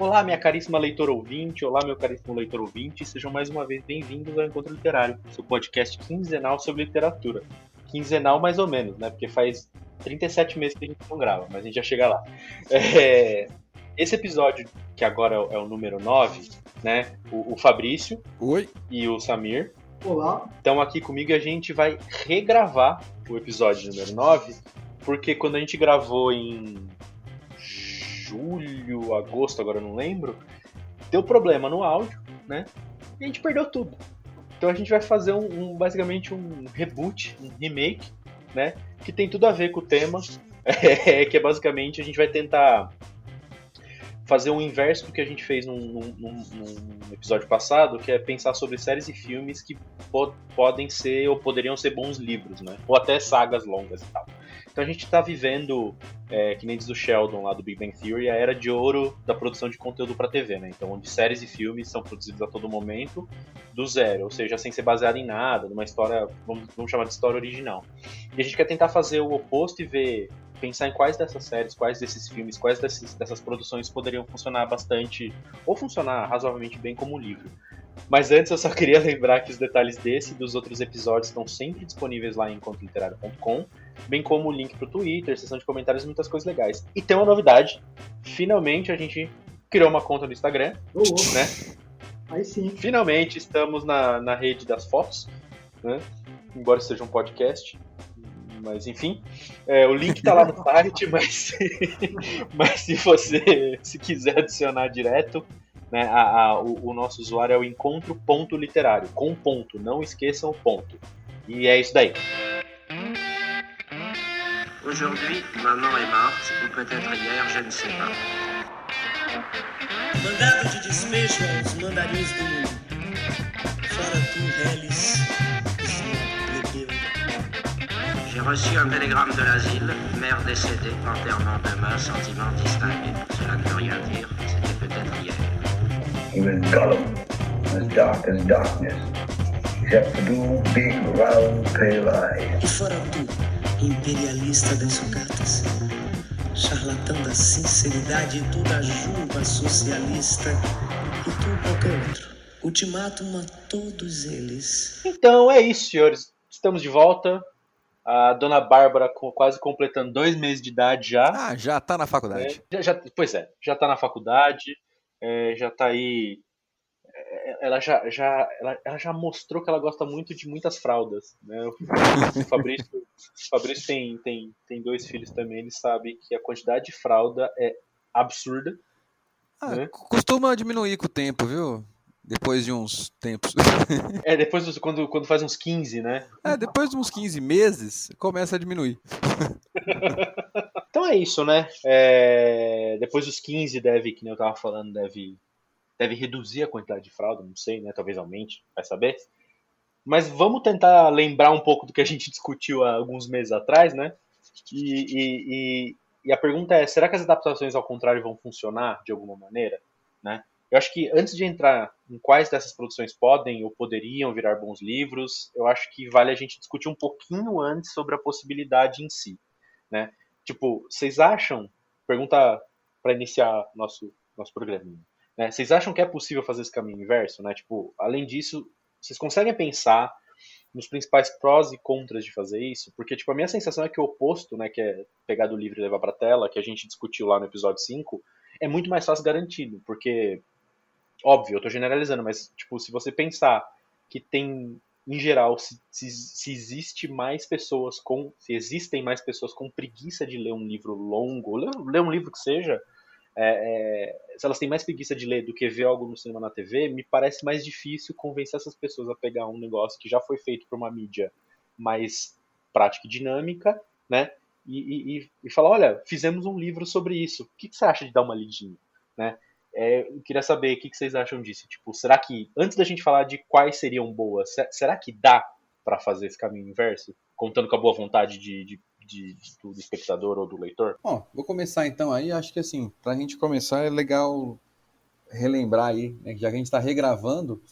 Olá, minha caríssima leitor ouvinte, olá, meu caríssimo leitor ouvinte, sejam mais uma vez bem-vindos ao Encontro Literário, seu podcast quinzenal sobre literatura. Quinzenal mais ou menos, né? Porque faz 37 meses que a gente não grava, mas a gente já chega lá. Esse episódio, que agora é o número 9, né? O Fabrício Oi. E o Samir Olá. estão aqui comigo e a gente vai regravar o episódio número 9, porque quando a gente gravou em julho, agosto, agora eu não lembro, deu problema no áudio, né? E a gente perdeu tudo. Então a gente vai fazer basicamente um reboot, um remake, né? Que tem tudo a ver com o tema, que é basicamente a gente vai tentar fazer o inverso do que a gente fez num episódio passado, que é pensar sobre séries e filmes que podem ser ou poderiam ser bons livros, né? Ou até sagas longas e tal. Então a gente está vivendo, que nem diz o Sheldon lá do Big Bang Theory, a era de ouro da produção de conteúdo para TV, né? Então onde séries e filmes são produzidos a todo momento do zero, ou seja, sem ser baseado em nada, numa história, vamos chamar de história original. E a gente quer tentar fazer o oposto e pensar em quais dessas séries, quais desses filmes, quais dessas produções poderiam funcionar bastante, ou funcionar razoavelmente bem como livro. Mas antes eu só queria lembrar que os detalhes desse e dos outros episódios estão sempre disponíveis lá em encontroliterário.com, bem como o link pro Twitter, seção de comentários e muitas coisas legais. E tem uma novidade, finalmente a gente criou uma conta no Instagram, né? Aí sim. Finalmente estamos na rede das fotos, né? Embora seja um podcast. Mas enfim, o link tá lá no site, mas se você quiser adicionar direto, né, o nosso usuário é o encontro.literário, com ponto, não esqueçam o ponto. E é isso daí. Aujourd'hui, maman est morte, ou peut-être hier, je ne sais pas. Mandado de despejo aos mandarins do mundo. Fora tu, Relis, plebeu. J'ai reçu un télégramme de l'asile, mère décédée, enterrement demain, sentiment distingué. Cela ne veut rien dire, c'était peut-être hier. He was Gollum, as dark as darkness, except for two big, round, pale eyes. E fora tu, imperialista das sucatas, charlatão da sinceridade, tu da juba socialista, e tu qualquer outro. Ultimátum a todos eles. Então é isso, senhores. Estamos de volta. A dona Bárbara quase completando 2 meses de idade já. Ah, já tá na faculdade. Pois é, já tá na faculdade, já tá aí. Ela já mostrou que ela gosta muito de muitas fraldas, né? O Fabrício tem 2 filhos também, ele sabe que a quantidade de fralda é absurda. Né? Costuma diminuir com o tempo, viu? Depois de uns tempos. Depois quando faz uns 15, né? Depois de uns 15 meses, começa a diminuir. Então é isso, né? Depois dos 15 que nem eu tava falando, deve reduzir a quantidade de fralda, não sei, né? Talvez aumente, vai saber. Mas vamos tentar lembrar um pouco do que a gente discutiu há alguns meses atrás, né? E a pergunta é, será que as adaptações ao contrário vão funcionar de alguma maneira, né? Eu acho que antes de entrar em quais dessas produções podem ou poderiam virar bons livros, eu acho que vale a gente discutir um pouquinho antes sobre a possibilidade em si, né? Tipo, vocês acham, pergunta para iniciar nosso programinha, né? Vocês acham que é possível fazer esse caminho inverso, né? Tipo, além disso, vocês conseguem pensar nos principais prós e contras de fazer isso? Porque, tipo, a minha sensação é que o oposto, né, que é pegar do livro e levar pra tela, que a gente discutiu lá no episódio 5, é muito mais fácil garantido, porque óbvio, eu tô generalizando, mas tipo, se você pensar que tem, em geral, se existem mais pessoas com preguiça de ler um livro longo, ler um livro que seja, se elas têm mais preguiça de ler do que ver algo no cinema, na TV, me parece mais difícil convencer essas pessoas a pegar um negócio que já foi feito por uma mídia mais prática e dinâmica, né? E falar, olha, fizemos um livro sobre isso, o que você acha de dar uma lidinha, né? Eu queria saber o que vocês acham disso. Tipo, será que, antes da gente falar de quais seriam boas, será que dá pra fazer esse caminho inverso? Contando com a boa vontade do espectador ou do leitor? Bom, vou começar então aí. Acho que assim, pra gente começar é legal relembrar aí, né, já que a gente tá regravando,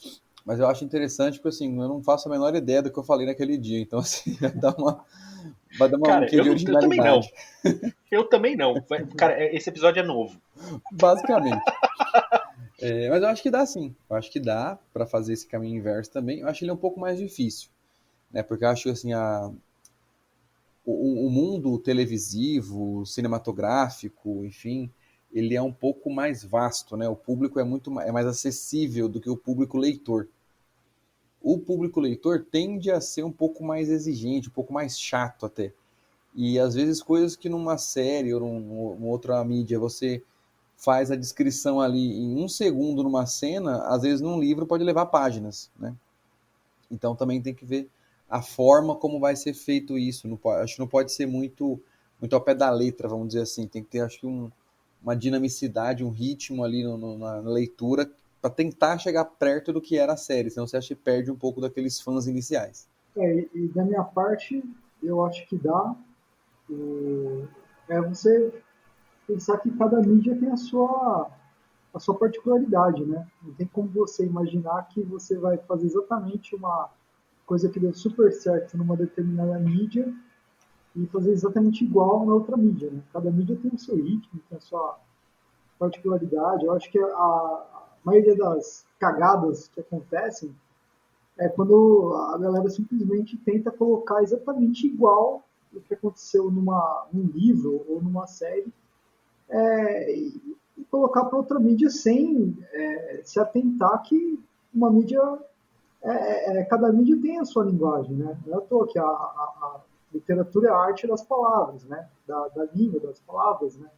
mas eu acho interessante porque assim, eu não faço a menor ideia do que eu falei naquele dia. Então assim, Vai dar um Cara, quê de eu também não. originalidade. Eu também não. Cara, esse episódio é novo. Basicamente. Mas eu acho que dá sim. Eu acho que dá pra fazer esse caminho inverso também. Eu acho ele um pouco mais difícil, né? Porque eu acho que assim, o mundo televisivo, cinematográfico, enfim, ele é um pouco mais vasto, né? O público é mais acessível do que o público leitor. O público leitor tende a ser um pouco mais exigente, um pouco mais chato até. E às vezes coisas que numa série ou numa outra mídia você faz a descrição ali em um segundo numa cena, às vezes num livro pode levar páginas, né? Então também tem que ver a forma como vai ser feito isso. Acho que não pode ser muito ao pé da letra, vamos dizer assim. Tem que ter, acho que, uma dinamicidade, um ritmo ali na leitura para tentar chegar perto do que era a série, senão você acha que perde um pouco daqueles fãs iniciais. E da minha parte, eu acho que dá. Você pensar que cada mídia tem a sua particularidade, né? Não tem como você imaginar que você vai fazer exatamente uma coisa que deu super certo numa determinada mídia e fazer exatamente igual na outra mídia, né? Cada mídia tem o seu ritmo, tem a sua particularidade. Eu acho que a maioria das cagadas que acontecem é quando a galera simplesmente tenta colocar exatamente igual o que aconteceu num livro ou numa série e colocar para outra mídia sem se atentar que uma mídia, cada mídia tem a sua linguagem, né? Não é à toa que a literatura é a arte das palavras, né? Da língua, das palavras, né?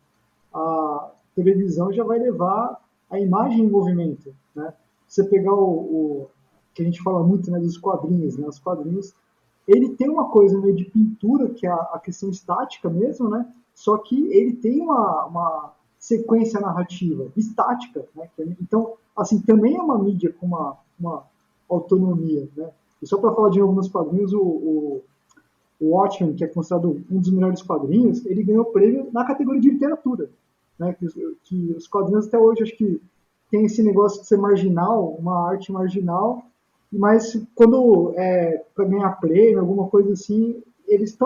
A televisão já vai levar a imagem em movimento, né? Você pegar o que a gente fala muito, né, dos quadrinhos, né? Os quadrinhos, ele tem uma coisa meio de pintura, que é a questão estática mesmo, né? Só que ele tem uma sequência narrativa estática, né? Então, assim, também é uma mídia com uma autonomia, né? E só para falar de alguns quadrinhos, o Watchmen, que é considerado um dos melhores quadrinhos, ele ganhou prêmio na categoria de literatura, né? Que os quadrinhos até hoje, acho que tem esse negócio de ser marginal, uma arte marginal, mas quando para ganhar prêmio, alguma coisa assim, eles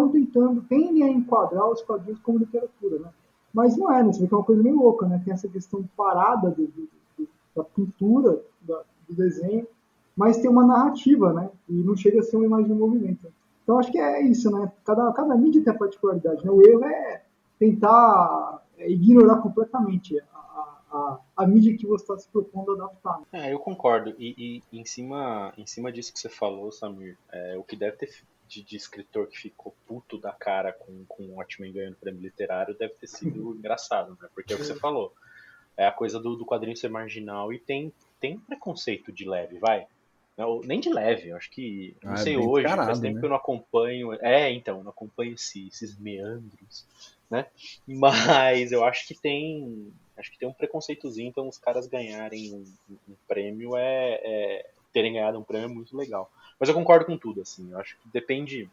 tendem a enquadrar os quadrinhos como literatura, né? Mas não é, né? Você vê que é uma coisa meio louca, né? Tem essa questão parada da pintura, do desenho, mas tem uma narrativa, né? E não chega a ser uma imagem em movimento. Então acho que é isso, né? Cada mídia tem a particularidade, né? O erro é tentar ignorar completamente a mídia que você está se propondo a adaptar. Eu concordo. E em cima disso que você falou, Samir, o que deve ter de escritor que ficou puto da cara com o Watchmen ganhando prêmio literário deve ter sido engraçado, né? Porque é o que você falou. É a coisa do quadrinho ser marginal e tem preconceito de leve, vai. Não, nem de leve, eu acho que. Não sei bem hoje, descarado, faz tempo né? que eu não acompanho. Então, não acompanho esses meandros, né? Mas eu acho que tem. Acho que tem um preconceitozinho, então os caras ganharem um prêmio terem ganhado um prêmio é muito legal. Mas eu concordo com tudo, assim. Eu acho que depende.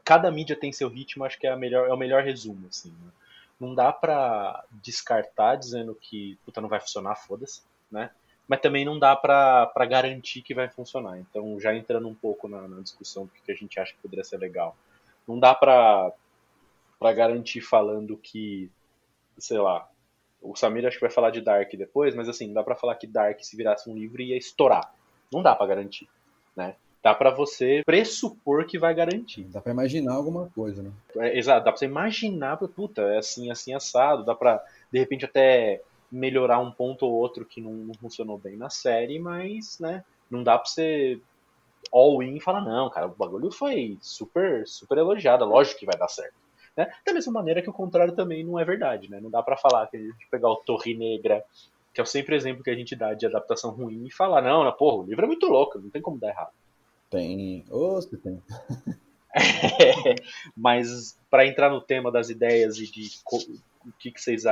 Cada mídia tem seu ritmo, acho que é o melhor resumo, assim. Né? Não dá pra descartar dizendo que puta, não vai funcionar, foda-se, né? Mas também não dá pra garantir que vai funcionar. Então, já entrando um pouco na discussão do que a gente acha que poderia ser legal. Não dá pra garantir falando que, sei lá, o Samir acho que vai falar de Dark depois, mas assim, não dá pra falar que Dark, se virasse um livro, ia estourar. Não dá pra garantir, né? Dá pra você pressupor que vai garantir. Dá pra imaginar alguma coisa, né? Exato, dá pra você imaginar, puta, é assim, assim, assado, dá pra, de repente, até melhorar um ponto ou outro que não funcionou bem na série, mas, né, não dá pra você all-in e falar, não, cara, o bagulho foi super, super elogiado, lógico que vai dar certo. Né? Da mesma maneira que o contrário também não é verdade, né? Não dá pra falar que a gente pegar o Torre Negra, que é o sempre exemplo que a gente dá de adaptação ruim, e falar, não, porra, o livro é muito louco, não tem como dar errado. Tem. Você tem. Mas para entrar no tema das ideias e de o que vocês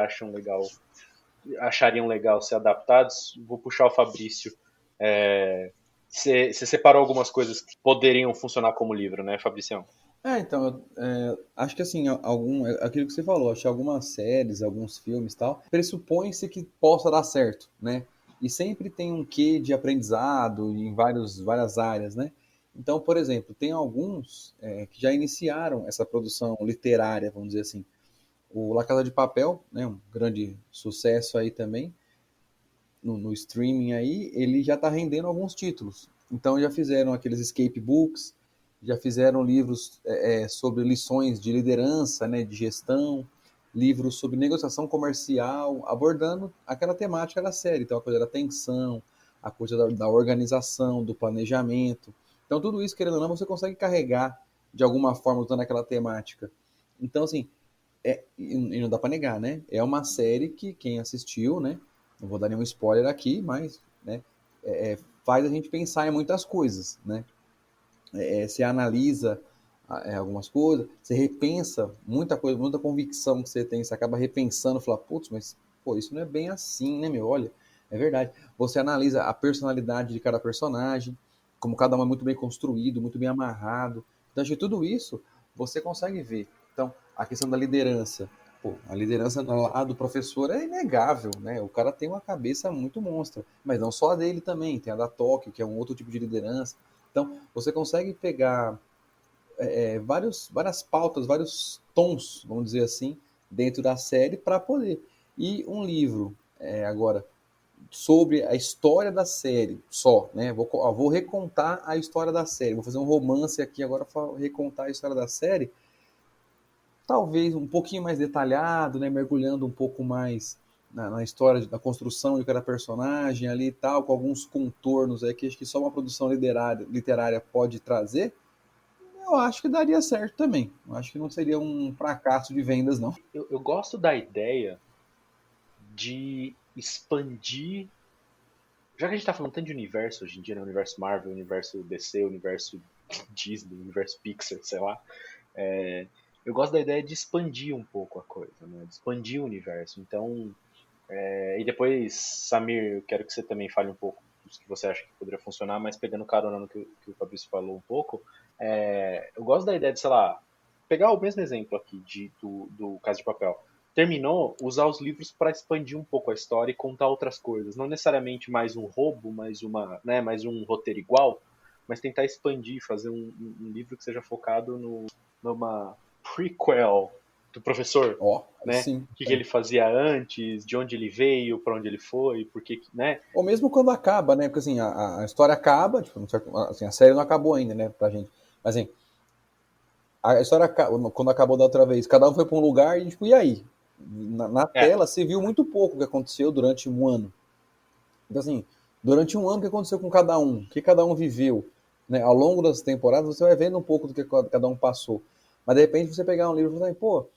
achariam legal ser adaptados, vou puxar o Fabrício. Você separou algumas coisas que poderiam funcionar como livro, né, Fabricião? Então, acho que assim, aquilo que você falou, acho que algumas séries, alguns filmes e tal, pressupõe-se que possa dar certo, né? E sempre tem um quê de aprendizado em várias áreas, né? Então, por exemplo, tem alguns que já iniciaram essa produção literária, vamos dizer assim. O La Casa de Papel, né, um grande sucesso aí também, no streaming aí, ele já está rendendo alguns títulos. Então já fizeram aqueles escape books, já fizeram livros sobre lições de liderança, né, de gestão, livros sobre negociação comercial, abordando aquela temática da série. Então a coisa da atenção, a coisa da organização, do planejamento. Então tudo isso, querendo ou não, você consegue carregar de alguma forma usando aquela temática. Então, assim, e não dá para negar, né? É uma série que quem assistiu, né? Não vou dar nenhum spoiler aqui, mas né, faz a gente pensar em muitas coisas, né? Você analisa algumas coisas, você repensa muita coisa, muita convicção que você tem, você acaba repensando, fala, putz, mas pô, isso não é bem assim, né, meu? Olha, é verdade. Você analisa a personalidade de cada personagem, como cada um é muito bem construído, muito bem amarrado. Então, de tudo isso, você consegue ver. Então, a questão da liderança. Pô, a liderança lá do professor é inegável, né? O cara tem uma cabeça muito monstra, mas não só a dele também, tem a da Tóquio, que é um outro tipo de liderança. Então, você consegue pegar várias pautas, vários tons, vamos dizer assim, dentro da série para poder. E um livro, agora, sobre a história da série só, né? Vou recontar a história da série, vou fazer um romance aqui agora para recontar a história da série, talvez um pouquinho mais detalhado, né? Mergulhando um pouco mais na história, da construção de cada personagem ali e tal, com alguns contornos aí que acho que só uma produção literária pode trazer, eu acho que daria certo também. Eu acho que não seria um fracasso de vendas, não. Eu gosto da ideia de expandir. Já que a gente tá falando tanto de universo hoje em dia, né? Universo Marvel, universo DC, universo Disney, universo Pixar, sei lá. Eu gosto da ideia de expandir um pouco a coisa, né? De expandir o universo. Então, e depois, Samir, eu quero que você também fale um pouco dos que você acha que poderia funcionar, mas pegando carona no que o Fabrício falou um pouco, eu gosto da ideia de, sei lá, pegar o mesmo exemplo aqui do Casa de Papel. Terminou, usar os livros para expandir um pouco a história e contar outras coisas. Não necessariamente mais um roubo, mais um roteiro igual, mas tentar expandir, fazer um livro que seja focado numa prequel do professor, né? Sim. O que ele fazia antes, de onde ele veio, para onde ele foi, porque, né? Ou mesmo quando acaba, né? Porque assim, a história acaba, tipo, assim, a série não acabou ainda, né, pra gente. Mas assim, a história quando acabou da outra vez, cada um foi pra um lugar e tipo, e aí? Na tela você viu muito pouco o que aconteceu durante um ano. Então assim, durante um ano o que aconteceu com cada um? O que cada um viveu? Né? Ao longo das temporadas você vai vendo um pouco do que cada um passou. Mas de repente você pegar um livro e falar, pô,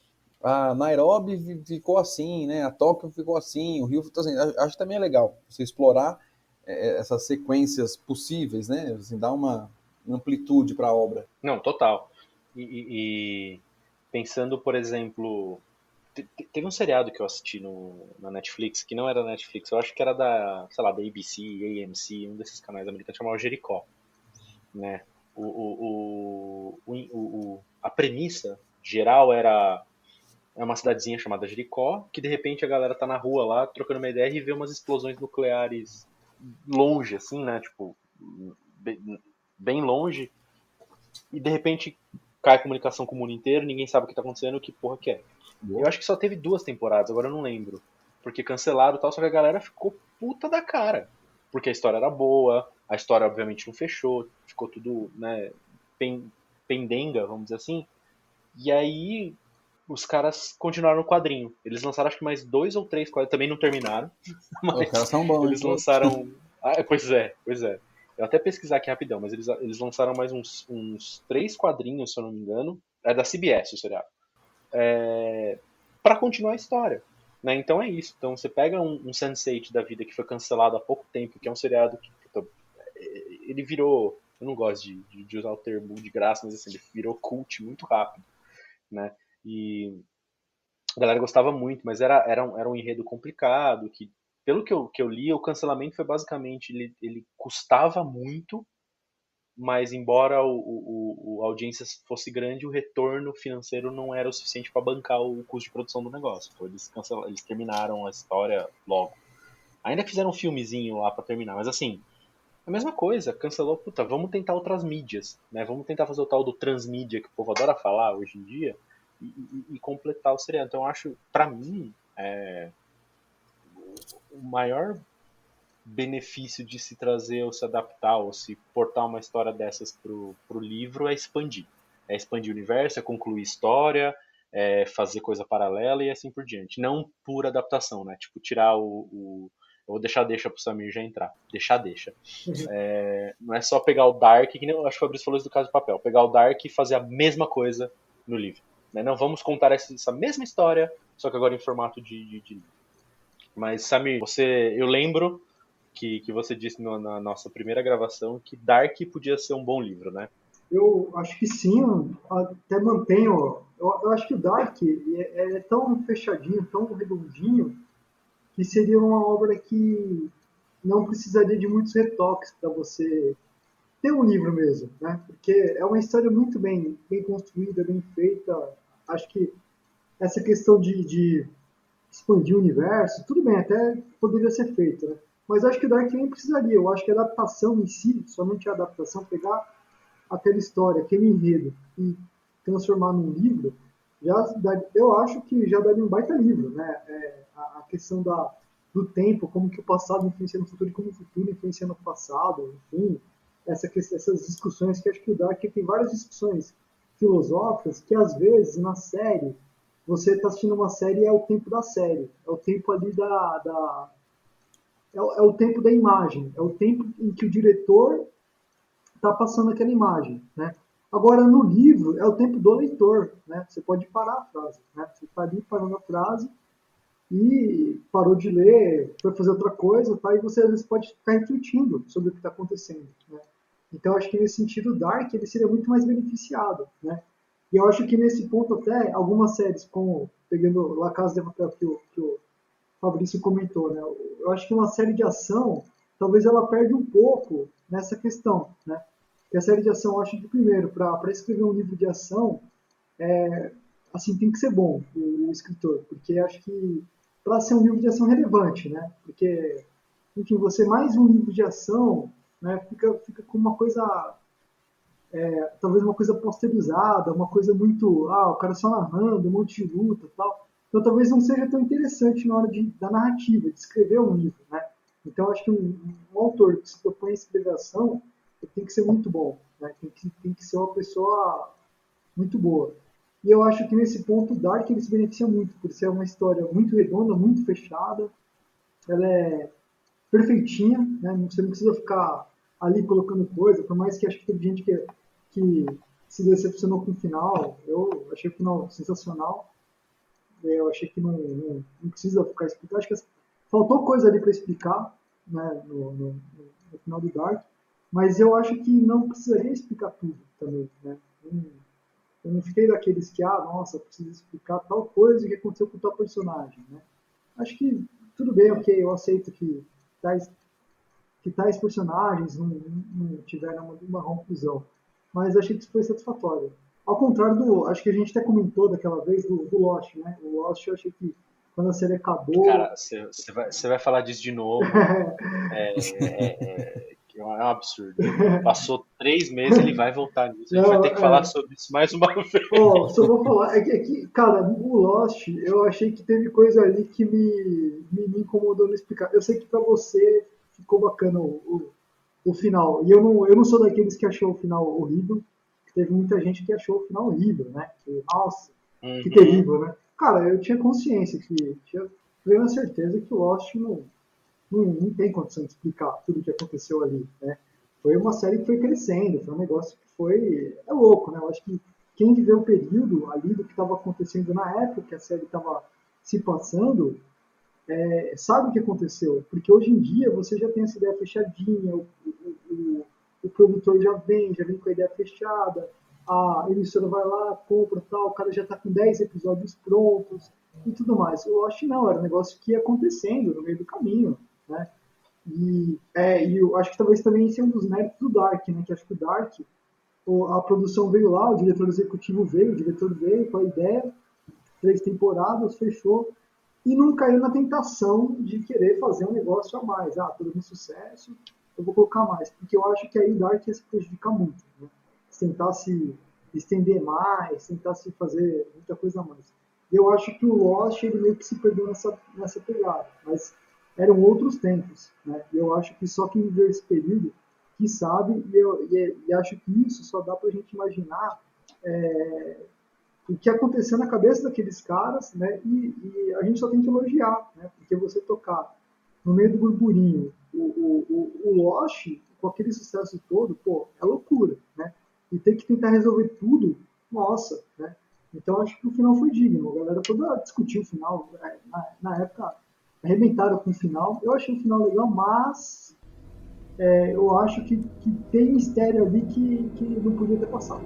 a Nairobi ficou assim, né? A Tóquio ficou assim, o Rio ficou assim. Acho que também é legal você explorar essas sequências possíveis, né? Assim, dar uma amplitude para a obra. Não, total. E pensando, por exemplo, teve um seriado que eu assisti na Netflix, que não era da Netflix, eu acho que era sei lá, da ABC, AMC, um desses canais americanos, chamado Jericó, né? A premissa geral era uma cidadezinha chamada Jericó, que de repente a galera tá na rua lá, trocando uma ideia e vê umas explosões nucleares longe, assim, né? Tipo, bem longe. E de repente cai a comunicação com o mundo inteiro, ninguém sabe o que tá acontecendo, que porra que é. Eu acho que só teve 2 temporadas, agora eu não lembro. Porque cancelaram e tal, só que a galera ficou puta da cara. Porque a história era boa, a história obviamente não fechou, ficou tudo, né, pendenga, vamos dizer assim. E aí os caras continuaram no quadrinho. Eles lançaram acho que mais 2 ou 3 quadrinhos, também não terminaram. Mas Os caras são bons, eles lançaram. Pois é. Eu até pesquisar aqui rapidão, mas eles lançaram mais uns 3 quadrinhos, se eu não me engano. É da CBS o seriado. Pra continuar a história. Né? Então é isso. Então você pega um Sense8 da vida que foi cancelado há pouco tempo, que é um seriado que ele virou. Eu não gosto de usar o termo de graça, mas assim, ele virou cult muito rápido. Né? E a galera gostava muito, mas era um enredo complicado, que pelo que eu li, o cancelamento foi basicamente, ele custava muito, mas embora a audiência fosse grande, o retorno financeiro não era o suficiente para bancar o custo de produção do negócio. Então eles terminaram a história logo. Ainda fizeram um filmezinho lá para terminar, mas assim, A mesma coisa, cancelou, puta, vamos tentar outras mídias, né? Vamos tentar fazer o tal do transmídia que o povo adora falar hoje em dia e completar o seriado. Então eu acho, pra mim, o maior benefício de se trazer ou se adaptar ou se portar uma história dessas pro livro é expandir. É expandir o universo, é concluir história, é fazer coisa paralela e assim por diante. Não pura adaptação, né? Tipo, tirar eu vou deixa pro Samir já entrar. Deixa. Não é só pegar o Dark, que nem eu acho que o Fabrício falou isso do Caso de Papel. Pegar o Dark e fazer a mesma coisa no livro. Né? Não vamos contar essa mesma história, só que agora em formato de livro. Mas, Samir, eu lembro que você disse na nossa primeira gravação que Dark podia ser um bom livro, né? Eu acho que sim, eu até mantenho. Eu acho que o Dark é tão fechadinho, tão redondinho, que seria uma obra que não precisaria de muitos retoques para você ter um livro mesmo, né? Porque é uma história muito bem construída, bem feita. Acho que essa questão de expandir o universo, tudo bem, até poderia ser feito, né? Mas acho que o Dark nem precisaria. Eu acho que a adaptação em si, somente a adaptação, pegar aquela história, aquele enredo e transformar num livro, eu acho que já daria um baita livro, né? A questão do tempo, como que o passado influencia no futuro e como o futuro influencia no passado, enfim, essas discussões que acho que o Dark tem várias discussões filosóficas que às vezes na série você está assistindo uma série e é o tempo da série, é o tempo ali é o tempo da imagem, é o tempo em que o diretor está passando aquela imagem, né? Agora, no livro, é o tempo do leitor, né? Você pode parar a frase, né? Você está ali parando a frase e parou de ler, foi fazer outra coisa, tá? E você às vezes pode ficar refletindo sobre o que está acontecendo, né? Então, acho que nesse sentido, o Dark ele seria muito mais beneficiado, né? E eu acho que nesse ponto até, algumas séries, como, pegando La Casa de Papel que o Fabrício comentou, né? Eu acho que uma série de ação, talvez ela perde um pouco nessa questão, né? Que a série de ação, eu acho que primeiro, para escrever um livro de ação, assim, tem que ser bom o escritor, porque acho que para ser um livro de ação relevante, né? Porque, enfim, você mais um livro de ação, né? Fica com uma coisa, talvez uma coisa posterizada, uma coisa muito, o cara só narrando, um monte de luta, tal. Então talvez não seja tão interessante na hora da narrativa, de escrever um livro, né? Então acho que um autor que se propõe a escrever ação, ele tem que ser muito bom, né? Tem que ser uma pessoa muito boa. E eu acho que nesse ponto o Dark ele se beneficia muito, por ser uma história muito redonda, muito fechada, ela é perfeitinha, né? Você não precisa ficar ali colocando coisa, por mais que acho que teve gente que se decepcionou com o final, eu achei o final sensacional, eu achei que não precisa ficar explicando, acho que faltou coisa ali para explicar, né, no final do Dark, mas eu acho que não precisaria explicar tudo também, né? Eu não fiquei daqueles que, nossa, preciso explicar tal coisa que aconteceu com tal personagem, né? Acho que tudo bem, ok, eu aceito que tais personagens não tiveram uma conclusão, mas achei que isso foi satisfatório. Ao contrário acho que a gente até comentou daquela vez do Lost, né? O Lost eu achei que quando a série acabou... Cara, você vai falar disso de novo. É um absurdo. Passou 3 meses, ele vai voltar nisso. A gente vai ter que falar sobre isso mais uma vez. Só vou falar. Cara, o Lost, eu achei que teve coisa ali que me incomodou no explicar. Eu sei que pra você ficou bacana o final. E eu não sou daqueles que achou o final horrível. Teve muita gente que achou o final horrível, né? Nossa, que terrível, né? Cara, eu tinha consciência tinha plena certeza que o Lost não tem condição de explicar tudo o que aconteceu ali, né? Foi uma série que foi crescendo, foi um negócio que foi... É louco, né? Eu acho que quem viveu o período ali do que estava acontecendo na época que a série estava se passando, sabe o que aconteceu. Porque hoje em dia você já tem essa ideia fechadinha, o produtor já vem com a ideia fechada, a emissora vai lá, compra tal, o cara já está com 10 episódios prontos e tudo mais. Eu acho que não, era um negócio que ia acontecendo no meio do caminho, né? E eu acho que talvez também esse é um dos méritos do Dark, né? Que acho que o Dark, a produção veio lá, o diretor executivo veio, o diretor veio com a ideia, 3 temporadas, fechou, e não caiu na tentação de querer fazer um negócio a mais. Todo um sucesso, eu vou colocar mais, porque eu acho que aí o Dark ia se prejudicar muito, né? Se tentar se estender mais, tentar se fazer muita coisa a mais. E eu acho que o Lost ele meio que se perdeu nessa pegada, mas eram outros tempos, né? E eu acho que só quem viveu esse período que sabe, e acho que isso só dá pra gente imaginar o que aconteceu na cabeça daqueles caras, né? E a gente só tem que elogiar, né? Porque você tocar no meio do burburinho o Lost, com aquele sucesso todo, pô, é loucura, né? E ter que tentar resolver tudo, nossa, né? Então acho que o final foi digno. A galera toda discutiu o final. Na época, arrebentaram com o final. Eu achei o final legal, mas eu acho que tem mistério ali que não podia ter passado.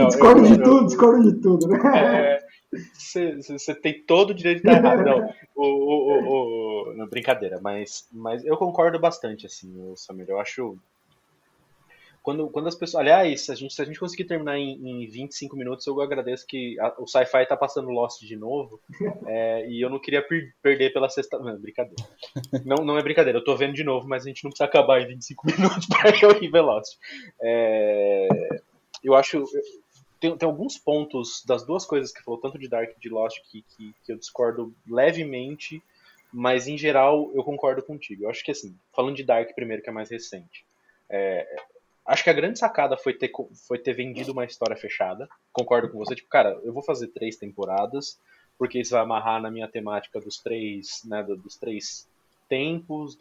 Discordo de tudo, né? Você tem todo o direito de estar errado. Não, não, brincadeira, mas eu concordo bastante, assim, Samir. Eu acho. Quando as pessoas. Aliás, se a gente conseguir terminar em 25 minutos, eu agradeço que o Sci-Fi tá passando Lost de novo. E eu não queria perder pela sexta. Não, brincadeira. Não é brincadeira, eu tô vendo de novo, mas a gente não precisa acabar em 25 minutos para eu ir ver Lost. Eu acho. Tem alguns pontos das duas coisas que falou, tanto de Dark e de Lost, que eu discordo levemente, mas em geral eu concordo contigo. Eu acho que assim, falando de Dark primeiro, que é mais recente, acho que a grande sacada foi ter vendido uma história fechada. Concordo com você, tipo, cara, eu vou fazer 3 temporadas, porque isso vai amarrar na minha temática dos 3, né, dos 3 tempos,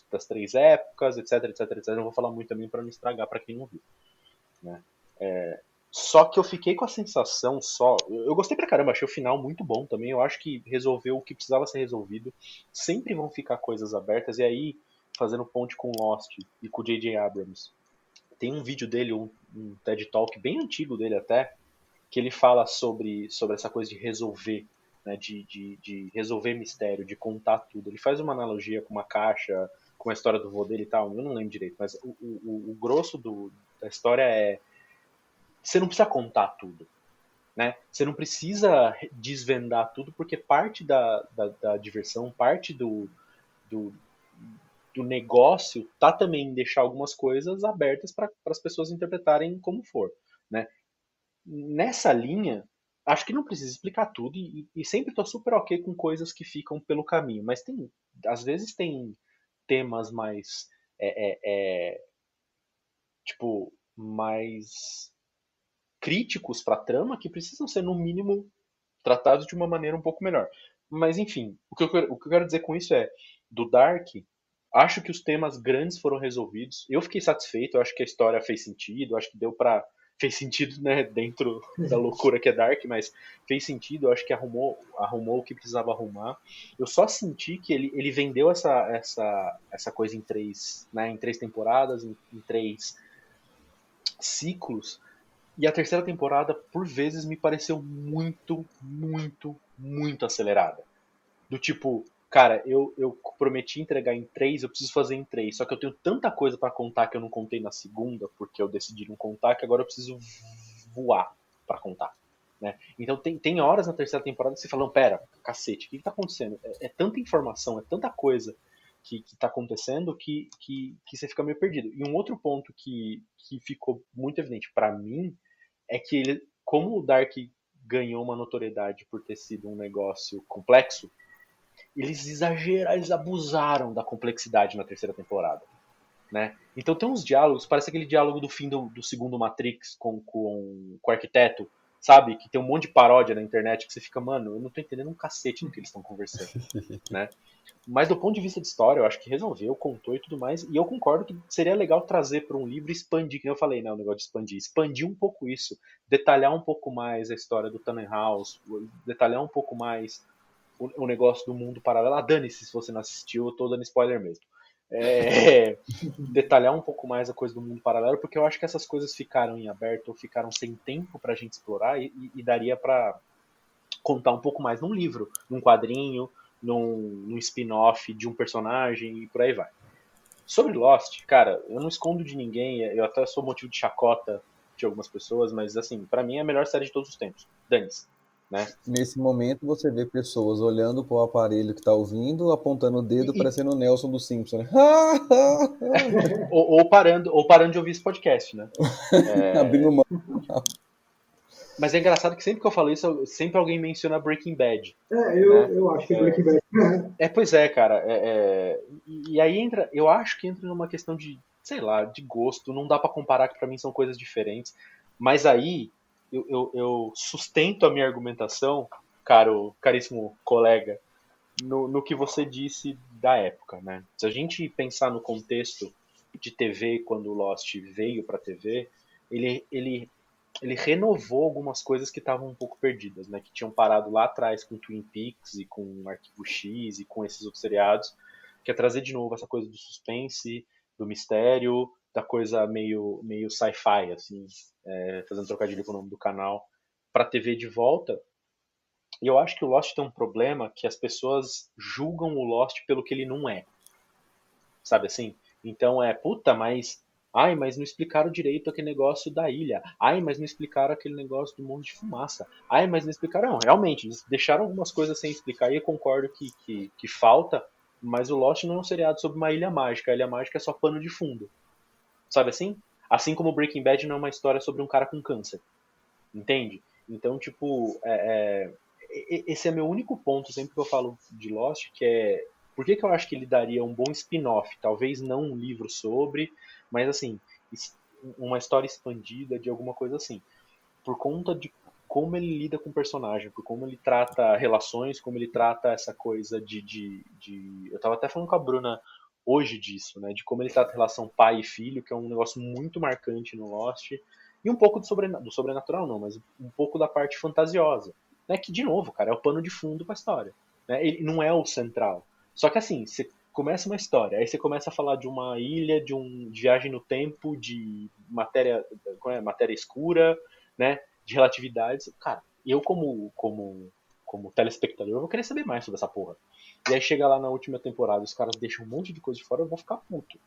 das 3 épocas, etc, etc, etc. Eu não vou falar muito também para não estragar para quem não viu, né? Só que eu fiquei com a sensação eu gostei pra caramba, achei o final muito bom também. Eu acho que resolveu o que precisava ser resolvido. Sempre vão ficar coisas abertas. E aí, fazendo ponte com Lost e com o J.J. Abrams, tem um vídeo dele, um TED Talk bem antigo dele até, que ele fala sobre essa coisa de resolver, né, de resolver mistério, de contar tudo. Ele faz uma analogia com uma caixa, com a história do vô dele e tal. Eu não lembro direito, mas o grosso da história é: você não precisa contar tudo, né? Você não precisa desvendar tudo, porque parte da diversão, parte do negócio tá também em deixar algumas coisas abertas para as pessoas interpretarem como for, né? Nessa linha, acho que não precisa explicar tudo e sempre tô super ok com coisas que ficam pelo caminho, mas às vezes tem temas mais tipo, mais críticos para a trama que precisam ser, no mínimo, tratados de uma maneira um pouco melhor. Mas, enfim, o que eu quero dizer com isso é, do Dark, acho que os temas grandes foram resolvidos. Eu fiquei satisfeito, eu acho que a história fez sentido, acho que fez sentido, né, dentro da loucura que é Dark, mas fez sentido, eu acho que arrumou o que precisava arrumar. Eu só senti que ele vendeu essa coisa em 3 temporadas, em 3 ciclos. E a terceira temporada, por vezes, me pareceu muito, muito, muito acelerada. Do tipo, cara, eu prometi entregar em 3, eu preciso fazer em 3. Só que eu tenho tanta coisa pra contar que eu não contei na segunda, porque eu decidi não contar, que agora eu preciso voar pra contar, né? Então tem horas na terceira temporada que você fala, pera, cacete, o que tá acontecendo? É tanta informação, é tanta coisa que tá acontecendo que você fica meio perdido. E um outro ponto que ficou muito evidente pra mim é que como o Dark ganhou uma notoriedade por ter sido um negócio complexo, eles abusaram da complexidade na terceira temporada, né? Então tem uns diálogos, parece aquele diálogo do fim do segundo Matrix com o arquiteto, sabe? Que tem um monte de paródia na internet que você fica, mano, eu não tô entendendo um cacete do que eles estão conversando, né? Mas do ponto de vista de história, eu acho que resolveu, contou e tudo mais. E eu concordo que seria legal trazer para um livro e expandir, que eu falei, né, o negócio de expandir um pouco isso, detalhar um pouco mais a história do Tannenhaus, detalhar um pouco mais o negócio do mundo paralelo. Dane-se se você não assistiu, eu tô dando spoiler mesmo. Detalhar um pouco mais a coisa do mundo paralelo, porque eu acho que essas coisas ficaram em aberto, ou ficaram sem tempo pra gente explorar, e daria pra contar um pouco mais num livro, num quadrinho, num spin-off de um personagem e por aí vai. Sobre Lost, cara, eu não escondo de ninguém, eu até sou motivo de chacota de algumas pessoas, mas assim, pra mim é a melhor série de todos os tempos. Dane-se. né? Nesse momento você vê pessoas olhando para o aparelho que está ouvindo, apontando o dedo, parecendo o Nelson do Simpson, né? ou parando de ouvir esse podcast, né? Abrindo mão. Mas é engraçado que sempre que eu falo isso, sempre alguém menciona Breaking Bad. Eu acho que é Breaking Bad. Pois é, cara. E aí entra, eu acho que entra numa questão de, sei lá, de gosto. Não dá pra comparar, que pra mim são coisas diferentes. Mas aí eu sustento a minha argumentação, caríssimo colega, no que você disse da época, né? Se a gente pensar no contexto de TV, quando o Lost veio pra TV, ele renovou algumas coisas que estavam um pouco perdidas, né? Que tinham parado lá atrás com Twin Peaks e com Arquivo X e com esses outros seriados, que é trazer de novo essa coisa do suspense, do mistério, da coisa meio sci-fi, assim, fazendo trocadilho com o nome do canal, pra TV de volta. E eu acho que o Lost tem um problema que as pessoas julgam o Lost pelo que ele não é. Sabe assim? Então puta, mas não explicaram direito aquele negócio da ilha. Ai, mas não explicaram aquele negócio do monte de fumaça. Ai, mas não explicaram. Não, realmente, eles deixaram algumas coisas sem explicar e eu concordo que falta, mas o Lost não é um seriado sobre uma ilha mágica. A ilha mágica é só pano de fundo. Sabe assim? Assim como Breaking Bad não é uma história sobre um cara com câncer. Entende? Então, tipo, esse é meu único ponto sempre que eu falo de Lost, que é por que eu acho que ele daria um bom spin-off? Talvez não um livro sobre, mas assim, uma história expandida de alguma coisa assim. Por conta de como ele lida com o personagem, por como ele trata relações, como ele trata essa coisa de... Eu tava até falando com a Bruna hoje disso, né? De como ele trata a relação pai e filho, que é um negócio muito marcante no Lost. E um pouco do sobrenatural não, mas um pouco da parte fantasiosa. Né? Que, de novo, cara, é o pano de fundo pra história. Né? Ele não é o central. Só que assim, você começa uma história, aí você começa a falar de uma ilha, de viagem no tempo, de matéria escura, né? De relatividades. Cara, eu como telespectador, eu vou querer saber mais sobre essa porra. E aí chega lá na última temporada, os caras deixam um monte de coisa de fora, eu vou ficar puto.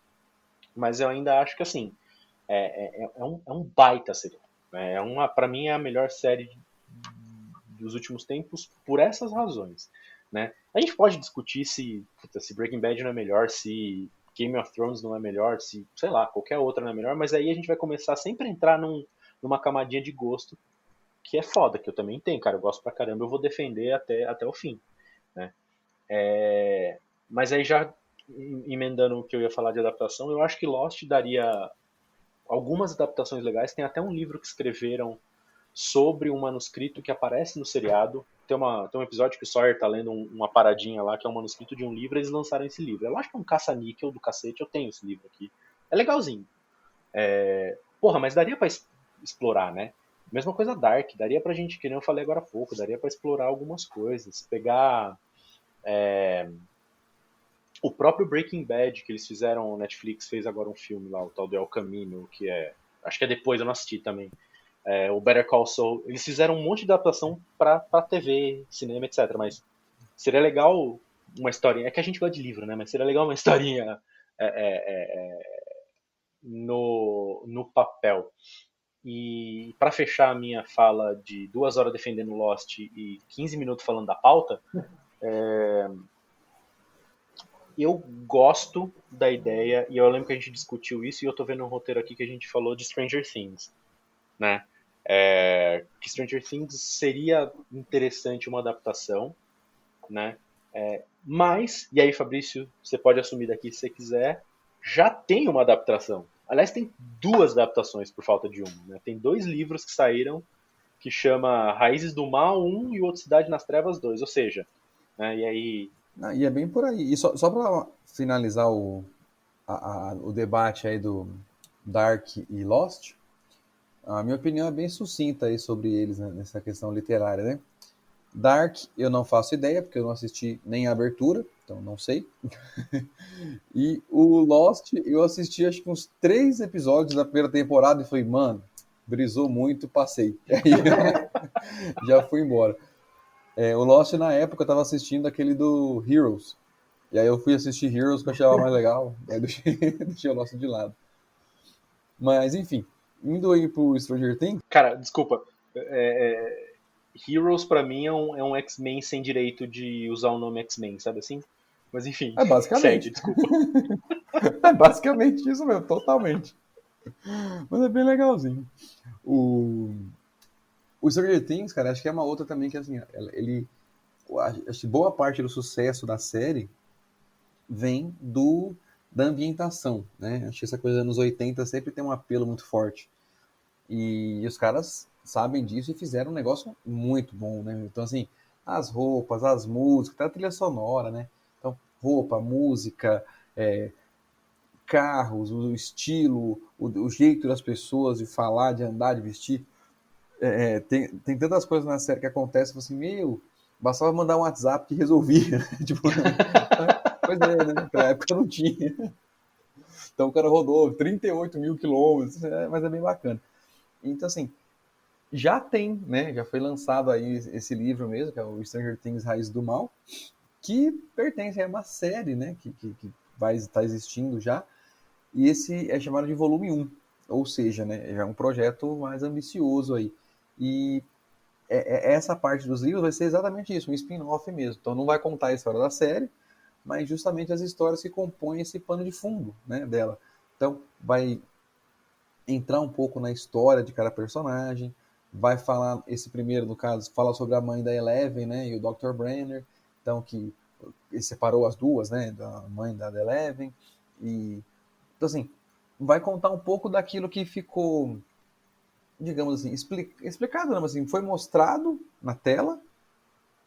Mas eu ainda acho que assim, é um baita seriado. Né? Pra mim é a melhor série dos últimos tempos por essas razões. Né? A gente pode discutir se Breaking Bad não é melhor, se Game of Thrones não é melhor, se, sei lá, qualquer outra não é melhor, mas aí a gente vai começar sempre a entrar numa camadinha de gosto que é foda, que eu também tenho, cara, eu gosto pra caramba, eu vou defender até o fim. Né? Mas aí já emendando o que eu ia falar de adaptação, eu acho que Lost daria algumas adaptações legais, tem até um livro que escreveram sobre um manuscrito que aparece no seriado. Tem um episódio que o Sawyer tá lendo uma paradinha lá, que é um manuscrito de um livro, e eles lançaram esse livro. Eu acho que é um caça-níquel do cacete, eu tenho esse livro aqui. É legalzinho. Porra, mas daria pra explorar, né? Mesma coisa Dark, daria pra gente, que nem eu falei agora há pouco, daria pra explorar algumas coisas. Pegar o próprio Breaking Bad, que eles fizeram, o Netflix fez agora um filme lá, o tal do El Camino, que acho que é depois, eu não assisti também. O Better Call Saul, eles fizeram um monte de adaptação pra TV, cinema, etc. Mas seria legal uma historinha, é que a gente gosta de livro, né? Mas seria legal uma historinha no papel. E para fechar a minha fala de 2 horas defendendo Lost e 15 minutos falando da pauta, eu gosto da ideia, e eu lembro que a gente discutiu isso, e eu tô vendo um roteiro aqui que a gente falou de Stranger Things, né? Que Stranger Things seria interessante uma adaptação, né? Mas, e aí Fabrício, você pode assumir daqui se você quiser, já tem uma adaptação. Aliás, tem 2 adaptações por falta de uma. Né? Tem 2 livros que saíram, que chama Raízes do Mal 1 e o Outro Cidade nas Trevas 2, ou seja, né? E aí... E é bem por aí. E só para finalizar o debate aí do Dark e Lost, a minha opinião é bem sucinta aí sobre eles, né, nessa questão literária, né? Dark eu não faço ideia, porque eu não assisti nem a abertura, então não sei. E o Lost eu assisti acho que uns 3 episódios da primeira temporada e falei, mano, brisou muito, passei. E aí já fui embora. O Lost na época eu tava assistindo aquele do Heroes. E aí eu fui assistir Heroes que eu achava mais legal. Aí deixei o Lost de lado. Mas enfim, indo aí pro Stranger Things. Cara, desculpa. Heroes pra mim é um X-Men sem direito de usar o nome X-Men, sabe assim? Mas enfim, É basicamente. segue, desculpa. É basicamente isso mesmo, totalmente. Mas é bem legalzinho. O Stranger Things, cara, acho que é uma outra também que, assim, acho que boa parte do sucesso da série vem da ambientação, né? Acho que essa coisa dos anos 80 sempre tem um apelo muito forte. E os caras sabem disso e fizeram um negócio muito bom, né? Então, assim, as roupas, as músicas, até a trilha sonora, né? Então, roupa, música, carros, o estilo, o jeito das pessoas de falar, de andar, de vestir. Tem tantas coisas na série que acontecem, assim, bastava mandar um WhatsApp que resolvia. Tipo, pois é, né? Naquela época não tinha. Então o cara rodou 38 mil quilômetros, mas é bem bacana. Então, assim, já tem, né? Já foi lançado aí esse livro mesmo, que é o Stranger Things Raiz do Mal, que pertence a uma série, né? Que vai estar existindo já. E esse é chamado de volume 1, ou seja, né? Já é um projeto mais ambicioso aí. E essa parte dos livros vai ser exatamente isso, um spin-off mesmo. Então não vai contar a história da série, mas justamente as histórias que compõem esse pano de fundo, né, dela. Então vai entrar um pouco na história de cada personagem, vai falar, esse primeiro, no caso, fala sobre a mãe da Eleven, né, e o Dr. Brenner, então que ele separou as duas, né, da mãe da Eleven, e então assim, vai contar um pouco daquilo que ficou, digamos assim, explicado, não, assim, foi mostrado na tela,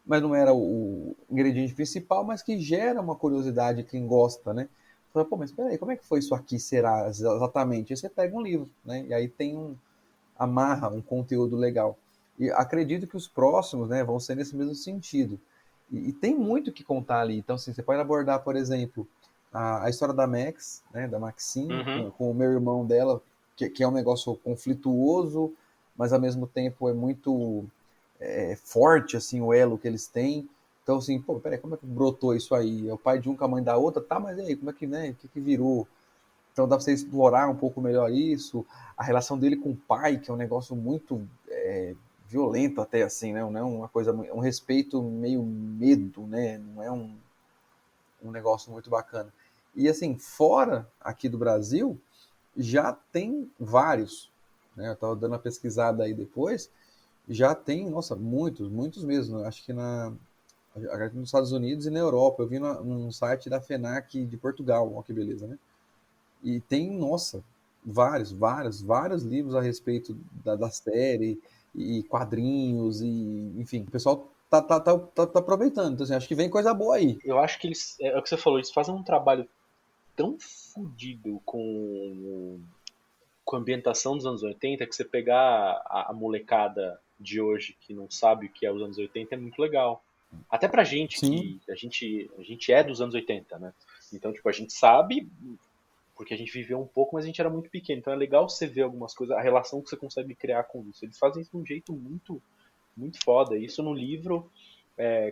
mas não era o ingrediente principal, mas que gera uma curiosidade quem gosta, né? Fala, pô, mas peraí, como é que foi isso aqui, será exatamente? Aí você pega um livro, né? E aí amarra um conteúdo legal. E acredito que os próximos, né, vão ser nesse mesmo sentido. E tem muito o que contar ali. Então, assim, você pode abordar, por exemplo, a história da Max, né, da Maxine, Uhum. com o meu irmão dela, que é um negócio conflituoso, mas ao mesmo tempo é muito forte, assim, o elo que eles têm. Então, assim, pô, peraí, como é que brotou isso aí? É o pai de um com a mãe da outra? Tá, mas e aí, como é que, né, o que virou? Então dá pra você explorar um pouco melhor isso. A relação dele com o pai, que é um negócio muito violento até, assim, né? Não é uma coisa, um respeito meio medo, né? Não é um negócio muito bacana. E, assim, fora aqui do Brasil, já tem vários, né? Eu tava dando uma pesquisada aí depois, já tem, nossa, muitos mesmo. Acho que aqui nos Estados Unidos e na Europa. Eu vi num site da FENAC de Portugal, ó que beleza, né? E tem, nossa, vários livros a respeito da série, e quadrinhos, e enfim, o pessoal tá aproveitando. Então, assim, acho que vem coisa boa aí. Eu acho que eles, é o que você falou, eles fazem um trabalho tão fodido com a ambientação dos anos 80 que você pegar a molecada de hoje que não sabe o que é os anos 80 é muito legal. Até pra gente, Sim, que a gente é dos anos 80, né? Então, tipo, a gente sabe porque a gente viveu um pouco, mas a gente era muito pequeno. Então é legal você ver algumas coisas, a relação que você consegue criar com isso. Eles fazem isso de um jeito muito, muito foda. Isso no livro,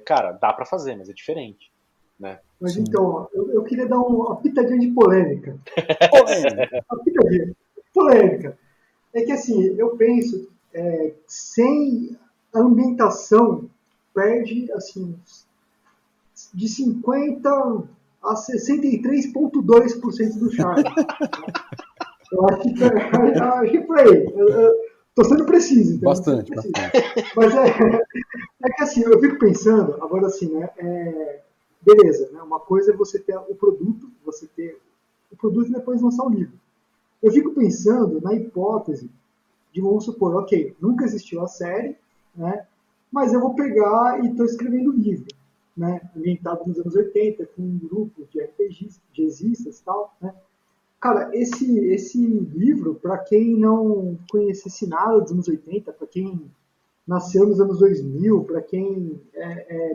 cara, dá pra fazer, mas é diferente, né? Mas sim. então, ó, eu queria dar uma pitadinha de polêmica. Polêmica. Uma pitadinha. Polêmica. É que assim, eu penso, sem a ambientação, perde assim, de 50 a 63,2% do charme. Eu acho que é por aí. Tô sendo preciso, então. Bastante. Mas é que assim, eu fico pensando, agora assim, né? Beleza, né? Uma coisa é você ter o produto, e depois lançar o livro. Eu fico pensando na hipótese de, vamos supor, ok, nunca existiu a série, né? Mas eu vou pegar e estou escrevendo um livro, né? Ambientado nos anos 80, com um grupo de RPGistas e tal, né? Cara, esse livro, para quem não conhecesse nada dos anos 80, para quem nasceu nos anos 2000, para quem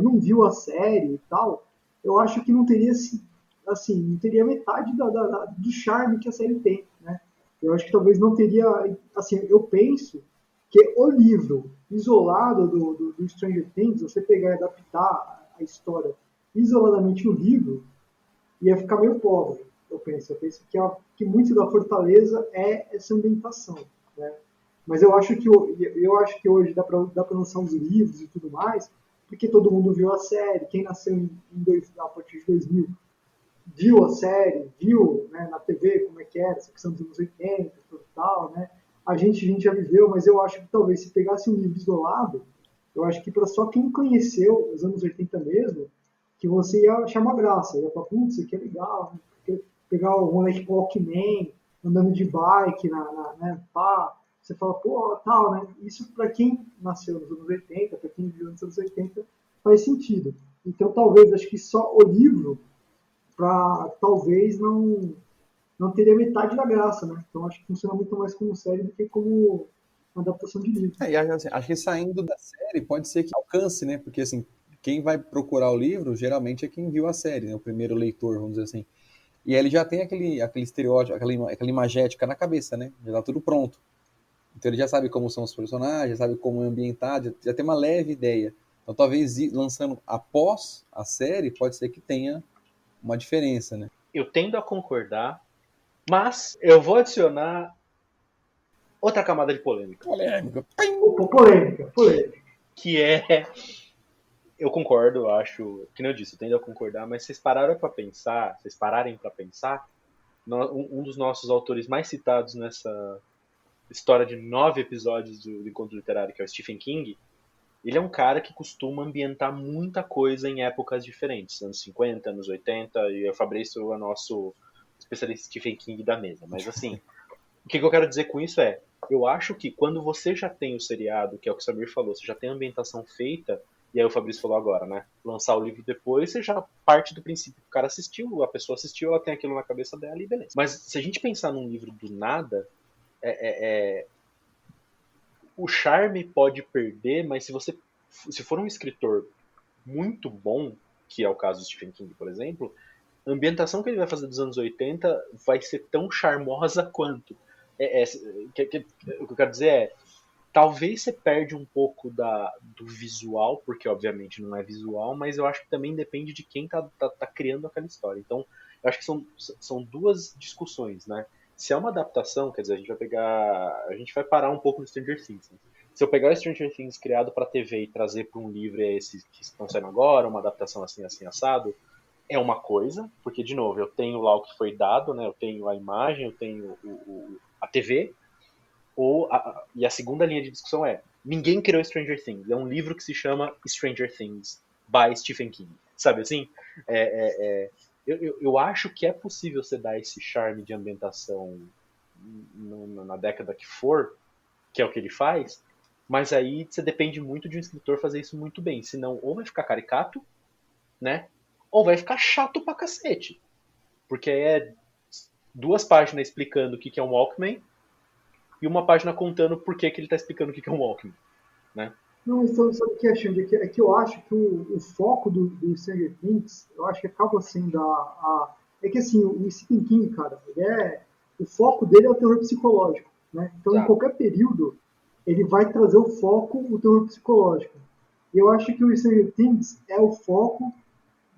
não viu a série e tal, eu acho que não teria assim, não teria metade do charme que a série tem, né? Eu acho que talvez não teria, assim, eu penso que o livro isolado do Stranger Things, você pegar e adaptar a história isoladamente o livro, ia ficar meio pobre, eu penso. Eu penso que muito da fortaleza é essa ambientação, né? Mas eu acho que hoje dá para lançar uns livros e tudo mais, porque todo mundo viu a série. Quem nasceu a partir de 2000 viu a série, viu, né, na TV como é que era, essa questão dos anos 80 e tal, né? A gente já viveu, mas eu acho que talvez se pegasse um livro isolado, eu acho que para só quem conheceu os anos 80 mesmo, que você ia achar uma graça, ia falar, putz, isso aqui é legal, né? Porque pegar o moleque com Walkman, andando de bike, né, pá, você fala, pô, tal, né? Isso para quem nasceu nos anos 80, para quem viveu nos anos 80, faz sentido. Então, talvez, acho que só o livro, talvez não teria metade da graça, né? Então, acho que funciona muito mais como série do que como uma adaptação de livro. E assim, acho que saindo da série pode ser que alcance, né? Porque assim, quem vai procurar o livro geralmente é quem viu a série, né? O primeiro leitor, vamos dizer assim. E aí ele já tem aquele estereótipo, aquela imagética na cabeça, né? Já tá tudo pronto. Então ele já sabe como são os personagens, já sabe como é ambientado, já tem uma leve ideia. Então talvez lançando após a série, pode ser que tenha uma diferença, né? Eu tendo a concordar, mas eu vou adicionar outra camada de polêmica. Polêmica. Polêmica. Que é... Eu concordo, acho... Que nem eu disse, eu tendo a concordar, mas vocês pararem pra pensar, um dos nossos autores mais citados nessa história de 9 episódios do Encontro Literário, que é o Stephen King, ele é um cara que costuma ambientar muita coisa em épocas diferentes, anos 50, anos 80, e o Fabrício é o nosso especialista Stephen King da mesa. Mas assim, o que eu quero dizer com isso é, eu acho que quando você já tem o seriado, que é o que o Samir falou, você já tem a ambientação feita, e aí o Fabrício falou agora, né? Lançar o livro depois, você já parte do princípio que o cara assistiu, a pessoa assistiu, ela tem aquilo na cabeça dela e beleza. Mas se a gente pensar num livro do nada, o charme pode perder, mas se for um escritor muito bom, que é o caso do Stephen King, por exemplo, a ambientação que ele vai fazer dos anos 80 vai ser tão charmosa quanto. O que eu quero dizer é, talvez você perde um pouco do visual, porque obviamente não é visual, mas eu acho que também depende de quem tá criando aquela história. Então, eu acho que são duas discussões, né? Se é uma adaptação, quer dizer, a gente vai parar um pouco no Stranger Things. Né? Se eu pegar o Stranger Things criado para TV e trazer para um livro esses que estão saindo agora, uma adaptação assim assado, é uma coisa, porque de novo, eu tenho lá o que foi dado, né? Eu tenho a imagem, eu tenho a TV, e a segunda linha de discussão é, ninguém criou Stranger Things, é um livro que se chama Stranger Things by Stephen King, sabe assim? Eu acho que é possível você dar esse charme de ambientação na década que for, que é o que ele faz, mas aí você depende muito de um escritor fazer isso muito bem, senão ou vai ficar caricato, né? Ou vai ficar chato pra cacete. Porque é 2 páginas explicando o que é um Walkman e uma página contando por que ele tá explicando o que é um Walkman, né? Não, mas sabe o que é, Xande? É que eu acho que o foco do Stranger Things, eu acho que acaba sendo É que assim, o Stephen King, cara, o foco dele é o terror psicológico, né? Então, em qualquer período, ele vai trazer o terror psicológico. E eu acho que o Stranger Things é o foco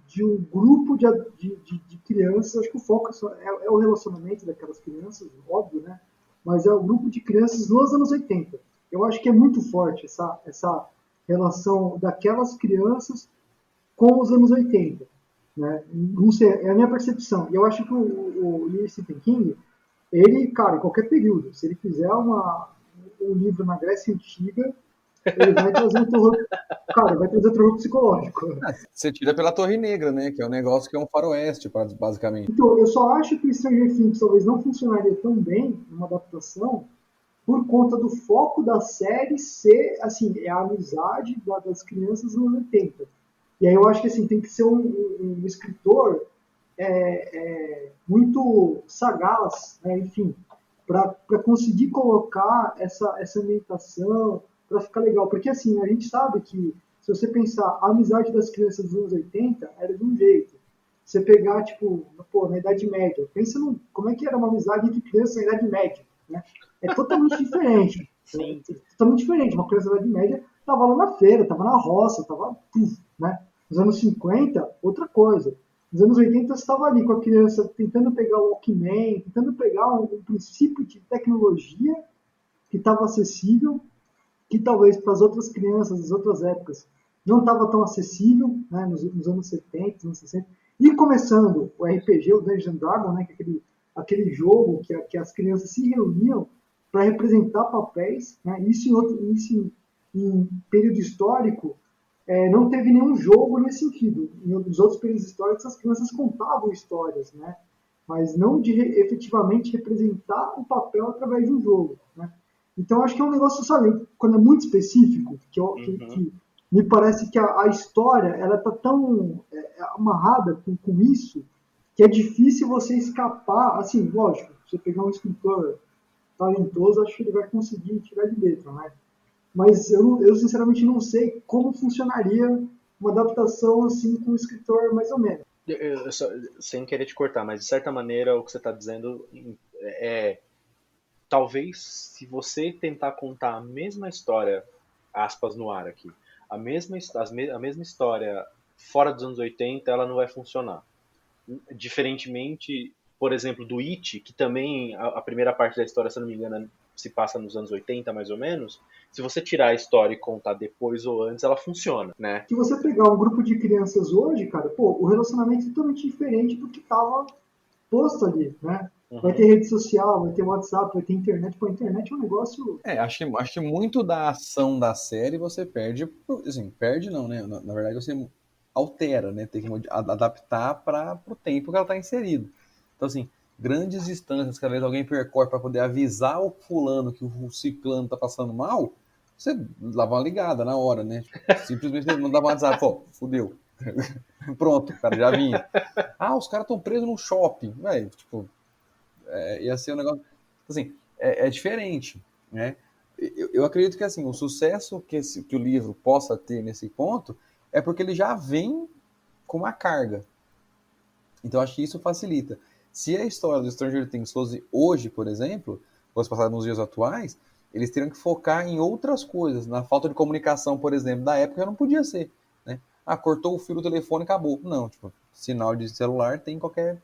de um grupo de crianças. Acho que o foco é o relacionamento daquelas crianças, óbvio, né? Mas é o grupo de crianças nos anos 80. Eu acho que é muito forte essa relação daquelas crianças com os anos 80. Né? Não sei, é a minha percepção. E eu acho que o Stephen King, ele, cara, em qualquer período, se ele fizer um livro na Grécia Antiga, ele vai trazer um terror. Cara, vai trazer terror psicológico. Você tira pela Torre Negra, né? Que é um negócio que é um faroeste, basicamente. Então, eu só acho que o Stranger Things talvez não funcionaria tão bem numa adaptação por conta do foco da série ser, assim, a amizade das crianças nos 80. E aí eu acho que, assim, tem que ser um escritor muito sagaz, né, enfim, para conseguir colocar essa ambientação, para ficar legal. Porque, assim, a gente sabe que, se você pensar, a amizade das crianças dos anos 80 era de um jeito. Você pegar, tipo, na Idade Média, pensa como é que era uma amizade entre crianças na Idade Média, né? É totalmente diferente. Sim. É totalmente diferente. Uma criança da Idade Média estava lá na feira, estava na roça, estava... né? Nos anos 50, outra coisa. Nos anos 80, você estava ali com a criança tentando pegar o Walkman, tentando pegar um princípio de tecnologia que estava acessível, que talvez para as outras crianças das outras épocas não estava tão acessível, né, nos anos 70, anos 60. E começando o RPG, o Dungeons Dragons, né, que é aquele jogo que as crianças se reuniam para representar papéis, né, isso em período histórico, não teve nenhum jogo nesse sentido. Nos outros períodos históricos, as crianças contavam histórias, né, mas não de efetivamente representar o papel através de um jogo, né. Então, acho que é um negócio, sabe, quando é muito específico, que me parece que a história ela está tão amarrada com isso que é difícil você escapar. Assim, lógico, se você pegar um escritor talentoso, acho que ele vai conseguir tirar de letra, né? Mas eu sinceramente não sei como funcionaria uma adaptação assim com um escritor mais ou menos. Sem querer te cortar, mas de certa maneira o que você está dizendo é talvez se você tentar contar a mesma história, aspas no ar aqui, a mesma história fora dos anos 80, ela não vai funcionar. Diferentemente, por exemplo, do It, que também a primeira parte da história, se eu não me engano, se passa nos anos 80, mais ou menos. Se você tirar a história e contar depois ou antes, ela funciona, né? Se você pegar um grupo de crianças hoje, cara, pô, o relacionamento é totalmente diferente do que tava posto ali, né? Vai ter rede social, vai ter WhatsApp, vai ter internet. Pô, a internet é um negócio... Acho que muito da ação da série você perde, assim, perde não, né? Na verdade você altera, né? Tem que adaptar para o tempo que ela está inserido. Então, assim, grandes distâncias, cada vez alguém percorre para poder avisar o fulano que o ciclano está passando mal, você dava uma ligada na hora, né? Simplesmente mandava um WhatsApp, pô, fudeu. Pronto, o cara já vinha. Os caras estão presos num shopping. Velho, tipo, ia ser um negócio... Assim, é diferente, né? Eu acredito que, assim, o sucesso que o livro possa ter nesse ponto é porque ele já vem com uma carga. Então, acho que isso facilita. Se a história do Stranger Things fosse hoje, por exemplo, fosse passada nos dias atuais, eles teriam que focar em outras coisas. Na falta de comunicação, por exemplo, da época já não podia ser, né? Cortou o fio do telefone e acabou. Não, tipo, sinal de celular tem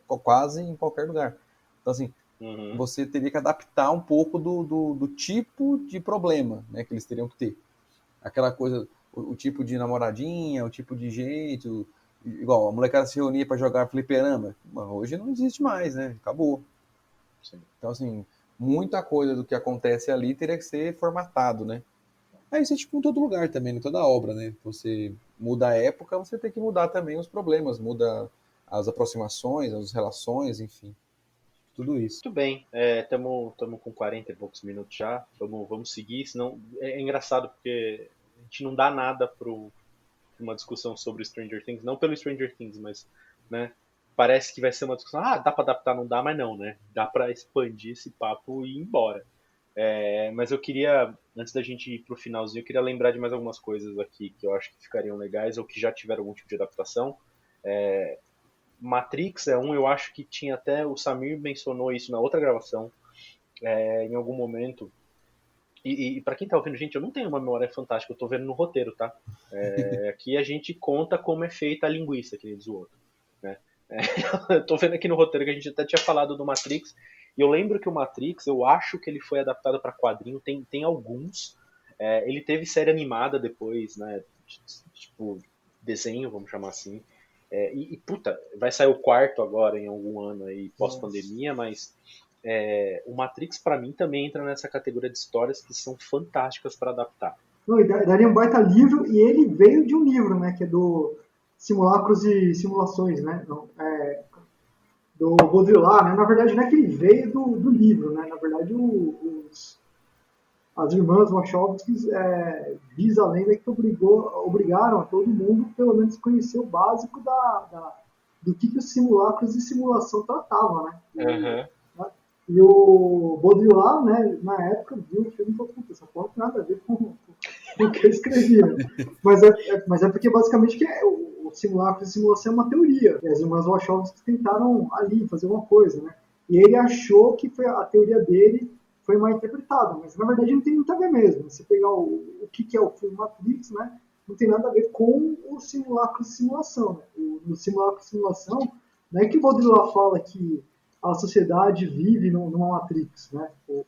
quase em qualquer lugar. Então, assim, você teria que adaptar um pouco do tipo de problema, né, que eles teriam que ter. Aquela coisa, o tipo de namoradinha, o tipo de jeito... Igual, a molecada se reunia para jogar fliperama. Hoje não existe mais, né? Acabou. Sim. Então, assim, muita coisa do que acontece ali teria que ser formatado, né? Isso é tipo em todo lugar também, em toda obra, né? Você muda a época, você tem que mudar também os problemas, muda as aproximações, as relações, enfim. Tudo isso. Muito bem, estamos com 40 e poucos minutos já. Vamos seguir, senão é engraçado porque a gente não dá nada para uma discussão sobre Stranger Things, não pelo Stranger Things, mas, né, parece que vai ser uma discussão, dá pra adaptar, não dá, mas não, né, dá pra expandir esse papo e ir embora. Mas eu queria, antes da gente ir pro finalzinho, eu queria lembrar de mais algumas coisas aqui que eu acho que ficariam legais, ou que já tiveram algum tipo de adaptação. Matrix eu acho que tinha até, o Samir mencionou isso na outra gravação, em algum momento. E para quem tá ouvindo, gente, eu não tenho uma memória fantástica, eu tô vendo no roteiro, tá? Aqui a gente conta como é feita a linguiça, que diz o outro, né? Eu tô vendo aqui no roteiro que a gente até tinha falado do Matrix, e eu lembro que o Matrix, eu acho que ele foi adaptado para quadrinho, tem alguns, ele teve série animada depois, né? Tipo, desenho, vamos chamar assim. Puta, vai sair o quarto agora em algum ano aí, pós-pandemia, mas... o Matrix pra mim também entra nessa categoria de histórias que são fantásticas para adaptar. Não, e daria um baita livro, e ele veio de um livro, né, que é do Simulacros e Simulações, né, do Baudrillard, né, na verdade não é que ele veio do livro, né, na verdade as irmãs Wachowski diz a lenda que obrigaram a todo mundo pelo menos conhecer o básico do que os simulacros e simulação tratavam, né. E o Baudrillard, né, na época, viu o filme e falou, puta, essa porra não tem nada a ver com o que eu escrevia. Mas é porque, basicamente, o simulacro e simulação é uma teoria. E as irmãs Wachowski tentaram ali fazer uma coisa, né? E ele achou que a teoria dele foi mal interpretada, mas, na verdade, não tem muito a ver mesmo. Se pegar o que é o filme Matrix, né, não tem nada a ver com o simulacro e simulação. Né? No simulacro e simulação, não é que o Baudrillard fala que a sociedade vive numa Matrix, né? O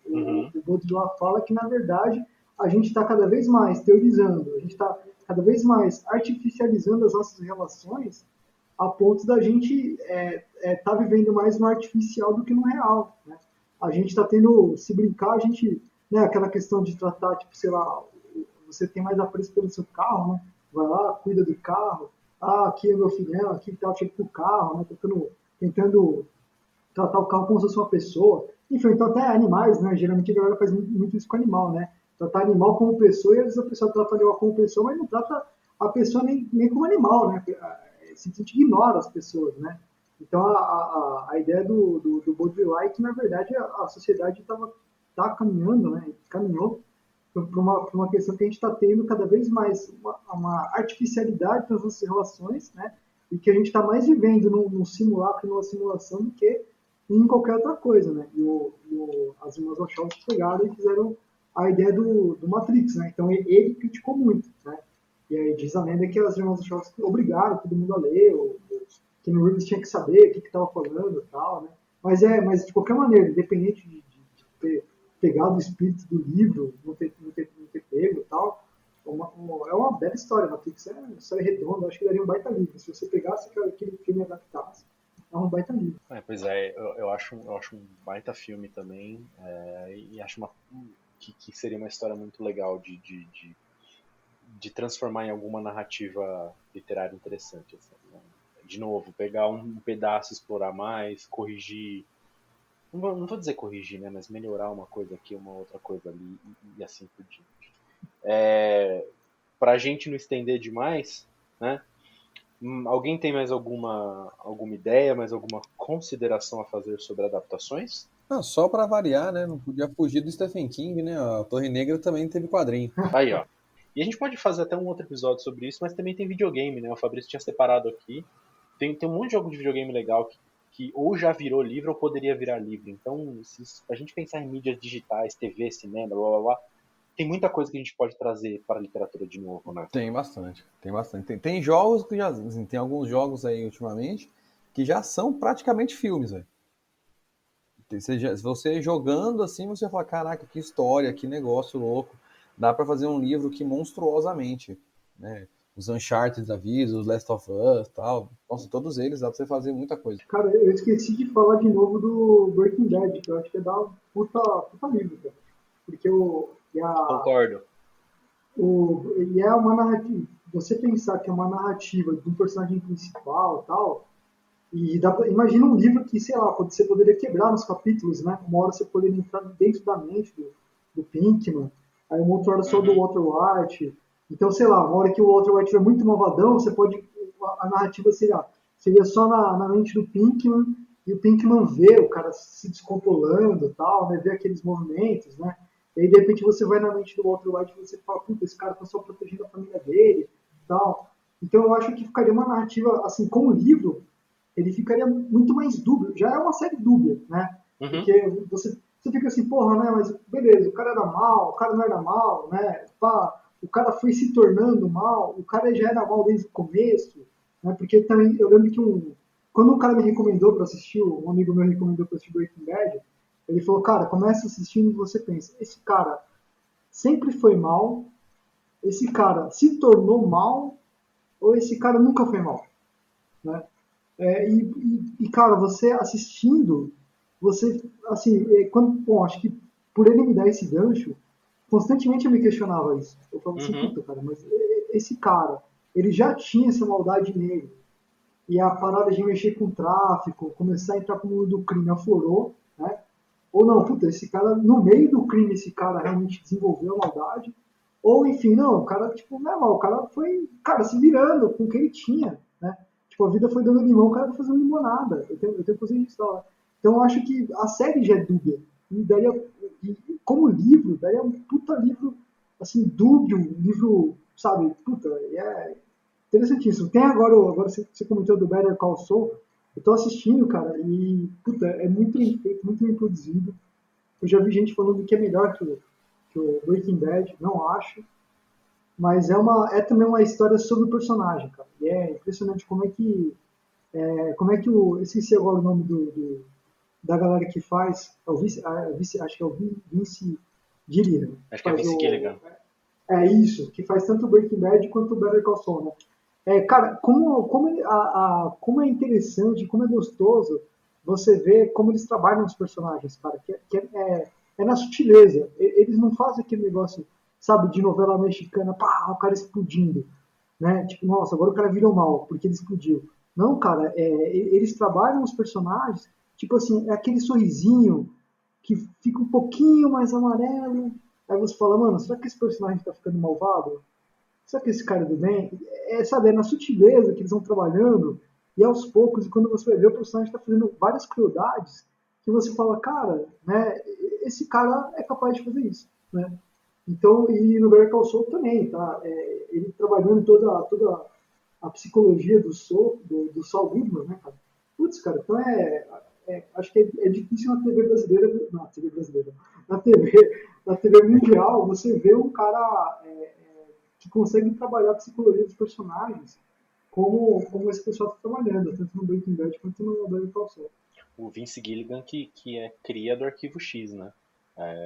Baudrillard fala que, na verdade, a gente está cada vez mais teorizando, a gente está cada vez mais artificializando as nossas relações a ponto da gente tá vivendo mais no artificial do que no real, né? A gente está tendo, se brincar, a gente, né, aquela questão de tratar, tipo, sei lá, você tem mais apreço pelo seu carro, né? Vai lá, cuida do carro, aqui é meu filhão, aqui tá o tipo do carro, né? Tentando tratar o carro como se fosse uma pessoa. Enfim, então até animais, né? Geralmente a galera faz muito isso com animal, né? Tratar animal como pessoa, e às vezes a pessoa trata o animal como pessoa, mas não trata a pessoa nem como animal, né? Simplesmente ignora as pessoas, né? Então a ideia do Baudrillard é que, na verdade, a sociedade tá caminhando, né? Caminhou para uma questão que a gente está tendo cada vez mais uma artificialidade nas nossas relações, né? E que a gente está mais vivendo num simulacro, numa simulação, do que em qualquer outra coisa, né? As irmãs Wachowski pegaram e fizeram a ideia do Matrix, né? Então ele criticou muito, né? E aí diz a lenda que as irmãs Wachowski obrigaram todo mundo a ler, que no Reeves tinha que saber o que estava falando e tal, né? Mas de qualquer maneira, independente de ter pegado o espírito do livro, não ter pego e tal, é uma bela história. Matrix é uma história redonda, acho que daria um baita livro. Se você pegasse aquele filme e adaptasse, é um baita livro. Pois é, eu acho um baita filme também, e acho que seria uma história muito legal de transformar em alguma narrativa literária interessante. Assim, né? De novo, pegar um pedaço, explorar mais, corrigir. Não vou dizer corrigir, né? Mas melhorar uma coisa aqui, uma outra coisa ali, e assim por diante. Pra gente não estender demais, né? Alguém tem mais alguma ideia, mais alguma consideração a fazer sobre adaptações? Só para variar, né? Não podia fugir do Stephen King, né? A Torre Negra também teve quadrinho. Aí, ó. E a gente pode fazer até um outro episódio sobre isso, mas também tem videogame, né? O Fabrício tinha separado aqui. Tem um monte de jogo de videogame legal que ou já virou livro ou poderia virar livro. Então, se a gente pensar em mídias digitais, TV, cinema, blá blá blá, tem muita coisa que a gente pode trazer para a literatura de novo, né? Tem bastante. Tem jogos que já. Assim, tem alguns jogos aí ultimamente que já são praticamente filmes, velho. Se você jogando assim, você fala, caraca, que história, que negócio louco. Dá para fazer um livro que monstruosamente, né? Os Uncharted da vida, os Last of Us, tal. Nossa, todos eles dá para você fazer muita coisa. Cara, eu esqueci de falar de novo do Breaking Bad, que eu acho que é dar um puta livro, cara. Porque Concordo. e é uma narrativa. Você pensar que é uma narrativa de um personagem principal e tal, imagina um livro que, sei lá, você poderia quebrar nos capítulos, né? Uma hora você poderia entrar dentro da mente do Pinkman, aí uma outra hora só do Walter White. Então, sei lá, uma hora que o Walter White estiver muito malvadão, você pode. A narrativa seria só na mente do Pinkman, e o Pinkman vê o cara se descontrolando e tal, né? Vê aqueles movimentos, né? E aí, de repente, você vai na mente do Walter White e você fala, puta, esse cara tá só protegendo a família dele e tal. Então, eu acho que ficaria uma narrativa, assim, como livro, ele ficaria muito mais dúbio. Já é uma série dúbia, né? Porque você fica assim, porra, né? Mas beleza, o cara era mal, o cara não era mal, né? Pá, o cara foi se tornando mal, o cara já era mal desde o começo, né? Porque também, eu lembro que quando um cara me recomendou para assistir, um amigo meu recomendou para assistir Breaking Bad, ele falou, cara, começa assistindo e você pensa, esse cara sempre foi mal, esse cara se tornou mal, ou esse cara nunca foi mal, né? Cara, você assistindo, você, assim, acho que por ele me dar esse gancho, constantemente eu me questionava isso. Eu falava assim, puta, cara, mas esse cara, ele já tinha essa maldade nele. E a parada de mexer com tráfico, começar a entrar pro mundo do crime aflorou, né? Ou não, puta, esse cara, no meio do crime, esse cara realmente desenvolveu a maldade. Ou, enfim, não, o cara, tipo, não é mal, o cara foi, cara, se virando com o que ele tinha, né? Tipo, a vida foi dando limão, o cara tá fazendo limonada. Eu tenho que fazer isso, tá? Então eu acho que a série já é dúbia. Como livro, daria um puta livro, assim, dúbio, um livro, sabe, puta, é interessantíssimo. Tem agora você comentou do Better Call Saul, eu tô assistindo, cara, e, puta, é muito bem feito, muito bem produzido. Eu já vi gente falando que é melhor que o Breaking Bad, não acho. Mas é também uma história sobre o personagem, cara. E é impressionante como é que esqueci agora o nome do da galera que faz, acho que é o Vince Gilligan. Acho que é Vince Gilligan. É isso, que faz tanto o Breaking Bad quanto o Better Call Saul, né? Cara, como é interessante, como é gostoso você ver como eles trabalham os personagens, cara, é na sutileza. Eles não fazem aquele negócio, sabe, de novela mexicana, pá, o cara explodindo, né? Tipo, nossa, agora o cara virou mal, porque ele explodiu. Não, cara, eles trabalham os personagens, tipo assim, é aquele sorrisinho que fica um pouquinho mais amarelo. Aí você fala, mano, será que esse personagem tá ficando malvado? Será que esse cara é do bem? Sabe, é na sutileza que eles vão trabalhando, e aos poucos, e quando você vai ver, o personagem tá fazendo várias crueldades, que você fala, cara, né, esse cara é capaz de fazer isso, né? Então, e no Better Call Saul também, tá? Ele trabalhando toda a psicologia do Saul Goodman, né, cara? Putz, cara, então acho que é difícil na TV brasileira, na TV mundial, você ver um cara que consegue trabalhar a psicologia dos personagens como esse pessoal está trabalhando, tanto no Breaking Bad quanto no Better Call Saul. O Vince Gilligan que é cria do Arquivo X, né?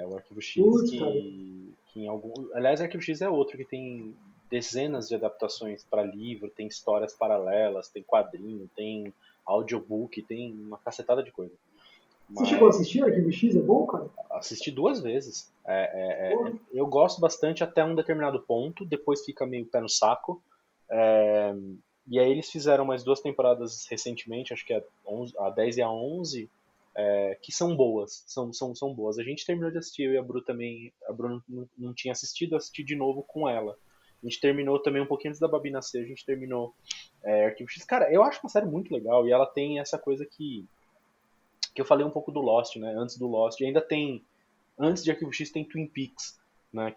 O Arquivo X Putz, que em algum... Aliás, o Arquivo X é outro que tem dezenas de adaptações para livro, tem histórias paralelas, tem quadrinho, tem audiobook, tem uma cacetada de coisa. Você chegou a assistir Arquivo X? É bom, cara? Assisti 2 vezes. Eu gosto bastante até um determinado ponto, depois fica meio pé no saco. E aí eles fizeram mais 2 temporadas recentemente, acho que a 10 e a 11, que são boas. São boas. A gente terminou de assistir, eu e a Bru também. A Bru não tinha assistido, eu assisti de novo com ela. A gente terminou também um pouquinho antes da Babi nascer, a gente terminou Arquivo X. Cara, eu acho uma série muito legal e ela tem essa coisa que eu falei um pouco do Lost, né? Antes do Lost. E ainda tem, antes de Arquivo X, tem Twin Peaks, né?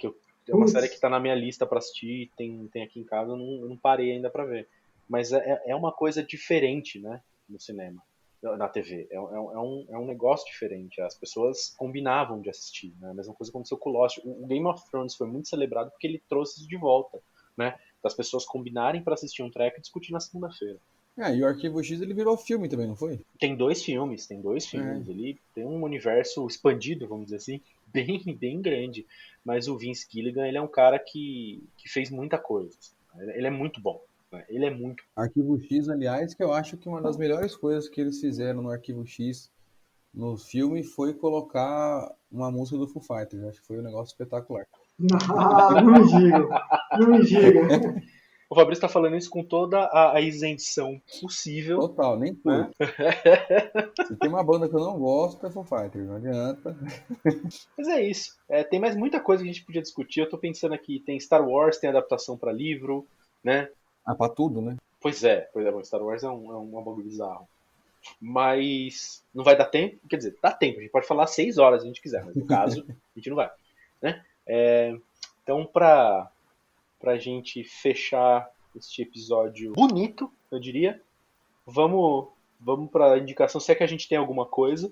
É uma série que tá na minha lista pra assistir, tem aqui em casa, eu não parei ainda pra ver. Mas é uma coisa diferente, né? No cinema, na TV. É um negócio diferente. As pessoas combinavam de assistir, né? A mesma coisa aconteceu com o Lost. O Game of Thrones foi muito celebrado porque ele trouxe isso de volta, né? Das pessoas combinarem pra assistir um treco e discutir na segunda-feira. E o Arquivo X ele virou filme também, não foi? Tem 2 filmes. Ele tem um universo expandido, vamos dizer assim, bem grande. Mas o Vince Gilligan, ele é um cara que fez muita coisa. Ele é muito bom. Né? Ele é muito. Arquivo X, aliás, que eu acho que uma das melhores coisas que eles fizeram no Arquivo X no filme foi colocar uma música do Foo Fighters. Eu acho que foi um negócio espetacular. Não me diga. O Fabrício tá falando isso com toda a isenção possível. Total, nem tudo. Né? Se tem uma banda que eu não gosto, é Foo Fighters, não adianta. Mas é isso. Tem mais muita coisa que a gente podia discutir. Eu tô pensando aqui, tem Star Wars, tem adaptação pra livro, né? Pra tudo, né? Pois é, Star Wars é um bagulho bizarro. Mas não vai dar tempo, quer dizer, dá tempo, a gente pode falar 6 horas se a gente quiser, mas no caso, a gente não vai. Né? Então, pra gente fechar este episódio bonito, eu diria, vamos pra indicação, se é que a gente tem alguma coisa.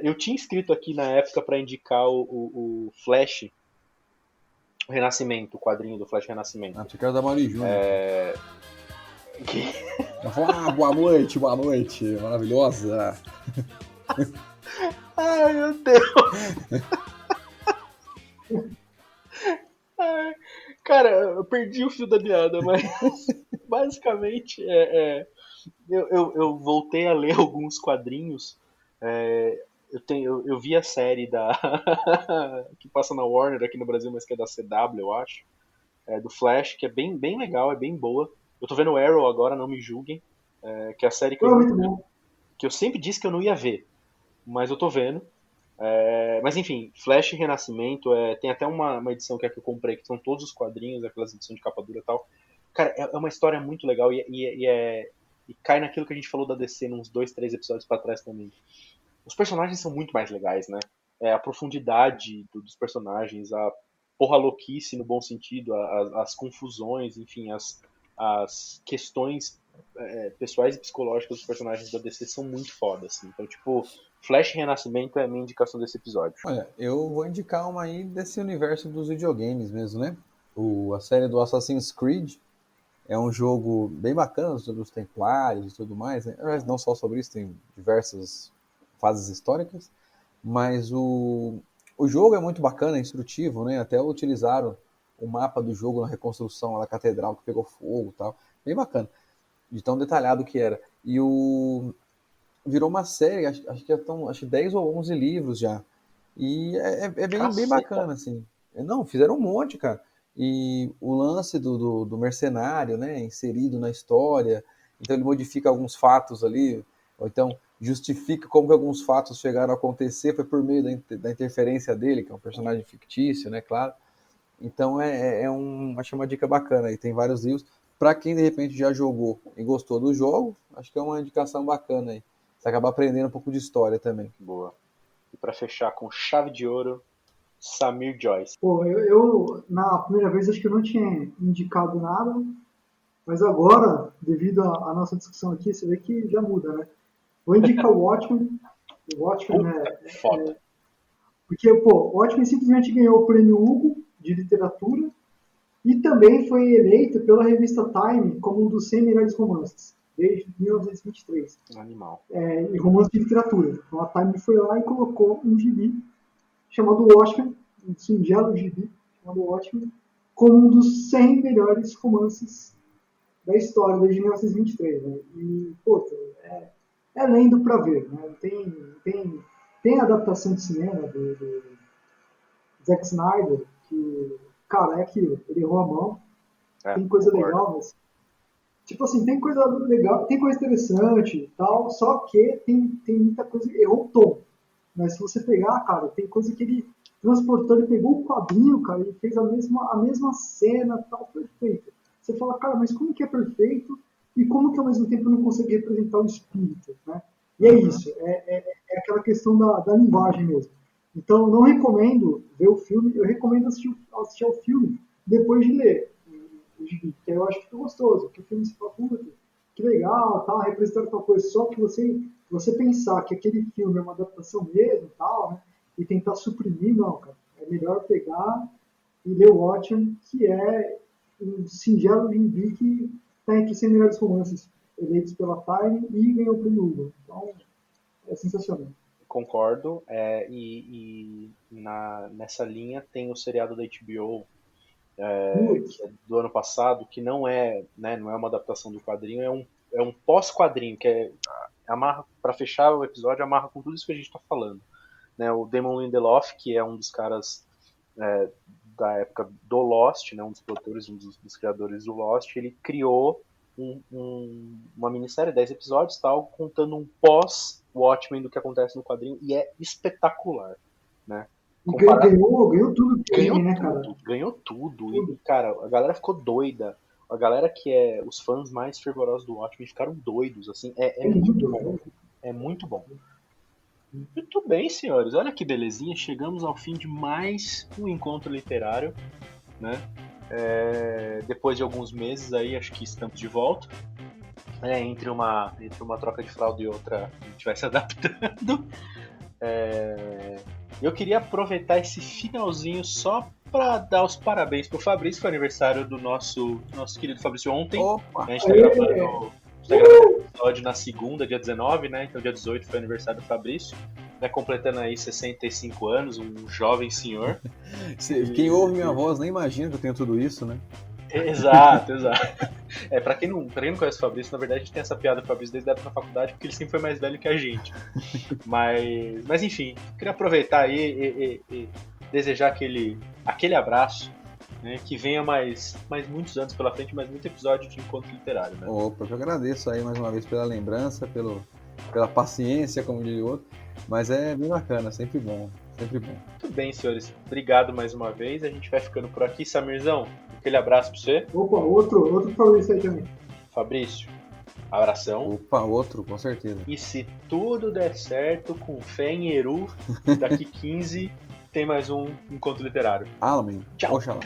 Eu tinha escrito aqui na época para indicar o Flash, o Renascimento, o quadrinho do Flash Renascimento. Você quer dar Mauri Júnior. Que... boa noite, maravilhosa. Ai, meu Deus. Ai, cara, eu perdi o fio da meada, mas basicamente eu voltei a ler alguns quadrinhos. Eu vi a série que passa na Warner aqui no Brasil, mas que é da CW, eu acho. Do Flash, que é bem legal, é bem boa. Eu tô vendo Arrow agora, não me julguem. Que é a série que eu sempre disse que eu não ia ver. Mas eu tô vendo. Mas enfim, Flash Renascimento, tem até uma edição que eu comprei, que são todos os quadrinhos, aquelas edições de capa dura e tal. Cara, é uma história muito legal e cai naquilo que a gente falou da DC uns 2, 3 episódios pra trás também. Os personagens são muito mais legais, né? A profundidade dos personagens, a porra louquice no bom sentido, as confusões, enfim, as questões pessoais e psicológicas dos personagens da DC são muito fodas, assim. Então, tipo, Flash Renascimento é a minha indicação desse episódio. Olha, eu vou indicar uma aí desse universo dos videogames mesmo, né? A série do Assassin's Creed é um jogo bem bacana sobre os Templários e tudo mais, né? Não só sobre isso, tem diversas fases históricas, mas o jogo é muito bacana, é instrutivo, né? Até utilizaram o mapa do jogo na reconstrução da catedral que pegou fogo e tal. Bem bacana, de tão detalhado que era. E virou uma série, acho que 10 ou 11 livros já. E é bem bacana, assim. Não, fizeram um monte, cara. E o lance do mercenário, né, inserido na história, então ele modifica alguns fatos ali, ou então justifica como que alguns fatos chegaram a acontecer, foi por meio da interferência dele, que é um personagem fictício, né, claro. Então achei uma dica bacana, e tem vários livros. Para quem de repente já jogou e gostou do jogo, acho que é uma indicação bacana aí. Você acaba aprendendo um pouco de história também. Boa. E para fechar com chave de ouro, Samir Joyce. Pô, eu na primeira vez acho que eu não tinha indicado nada, mas agora, devido à nossa discussão aqui, você vê que já muda, né? Vou indicar o Watchmen. O Watchmen foda. Porque, pô, o Watchmen simplesmente ganhou o prêmio Hugo de literatura e também foi eleito pela revista Time como um dos 100 melhores romances, desde 1923. Animal. E romance de literatura. Então a Time foi lá e colocou um gibi chamado Watchmen, um singelo gibi chamado Watchmen, como um dos 100 melhores romances da história, desde 1923. Né? E, pô, é lendo pra ver. Né? Tem a adaptação de cinema do Zack Snyder, que, cara, é aquilo, ele errou a mão, tem coisa legal, mas tipo assim, tem coisa legal, tem coisa interessante e tal, só que tem muita coisa, errou o tom. Mas se você pegar, cara, tem coisa que ele transportou, ele pegou o quadrinho, cara, ele fez a mesma cena, tal, perfeito. Você fala, cara, mas como que é perfeito e como que ao mesmo tempo não consegue representar o espírito, né? E é isso, é aquela questão da linguagem mesmo. Então, eu não recomendo ver o filme, eu recomendo assistir ao filme depois de ler o gibi, que eu acho que fica gostoso, porque o filme se fala, puta, que legal, tal, representando tal coisa, só que você pensar que aquele filme é uma adaptação mesmo, tal, né, e tentar suprimir, não, cara, é melhor pegar e ler o Watchmen, que é um singelo gibi que está entre os 100 melhores romances eleitos pela Time e ganhou o prêmio Hugo. Então, é sensacional. Concordo, nessa linha tem o seriado da HBO, que é do ano passado, que não é uma adaptação do quadrinho, é um pós-quadrinho, que amarra, para fechar o episódio, amarra com tudo isso que a gente está falando. Né? O Damon Lindelof, que é um dos caras da época do Lost, né? Um dos produtores, um dos criadores do Lost, ele criou uma minissérie, 10 episódios, tal, contando um pós-Watchmen do que acontece no quadrinho, e é espetacular, né? Ganhou tudo que ganhou tem, né, tudo, cara? Ganhou tudo. E, cara, a galera ficou doida. A galera que é os fãs mais fervorosos do Watchmen ficaram doidos, assim. É muito bom. É muito bom. Muito bem, senhores. Olha que belezinha. Chegamos ao fim de mais um encontro literário, né? Depois de alguns meses aí, acho que estamos de volta. Entre uma troca de fralda e outra, a gente vai se adaptando. Eu queria aproveitar esse finalzinho só para dar os parabéns pro Fabrício, que foi aniversário do nosso querido Fabrício ontem. Opa. A gente tá gravando o episódio na segunda, dia 19, né? Então dia 18 foi aniversário do Fabrício, né? Completando aí 65 anos, um jovem senhor. Quem ouve minha voz nem imagina que eu tenho tudo isso, né? Exato. Pra quem não conhece o Fabrício, na verdade a gente tem essa piada com o Fabrício desde a época da faculdade, porque ele sempre foi mais velho que a gente. Mas enfim, queria aproveitar aí e desejar aquele abraço, né, que venha mais muitos anos pela frente, mais muito episódio de Encontro Literário, né? Opa, eu agradeço aí mais uma vez pela lembrança, pela paciência, como diria o outro, mas é bem bacana, sempre bom. Muito bem, senhores, obrigado mais uma vez, a gente vai ficando por aqui. Samirzão, aquele abraço pra você. Opa, outro falou isso aí também. Fabrício, abração. Opa, outro, com certeza. E se tudo der certo, com fé em Eru, daqui 15 tem mais um Encontro Literário. Amém. Tchau. Oxalá.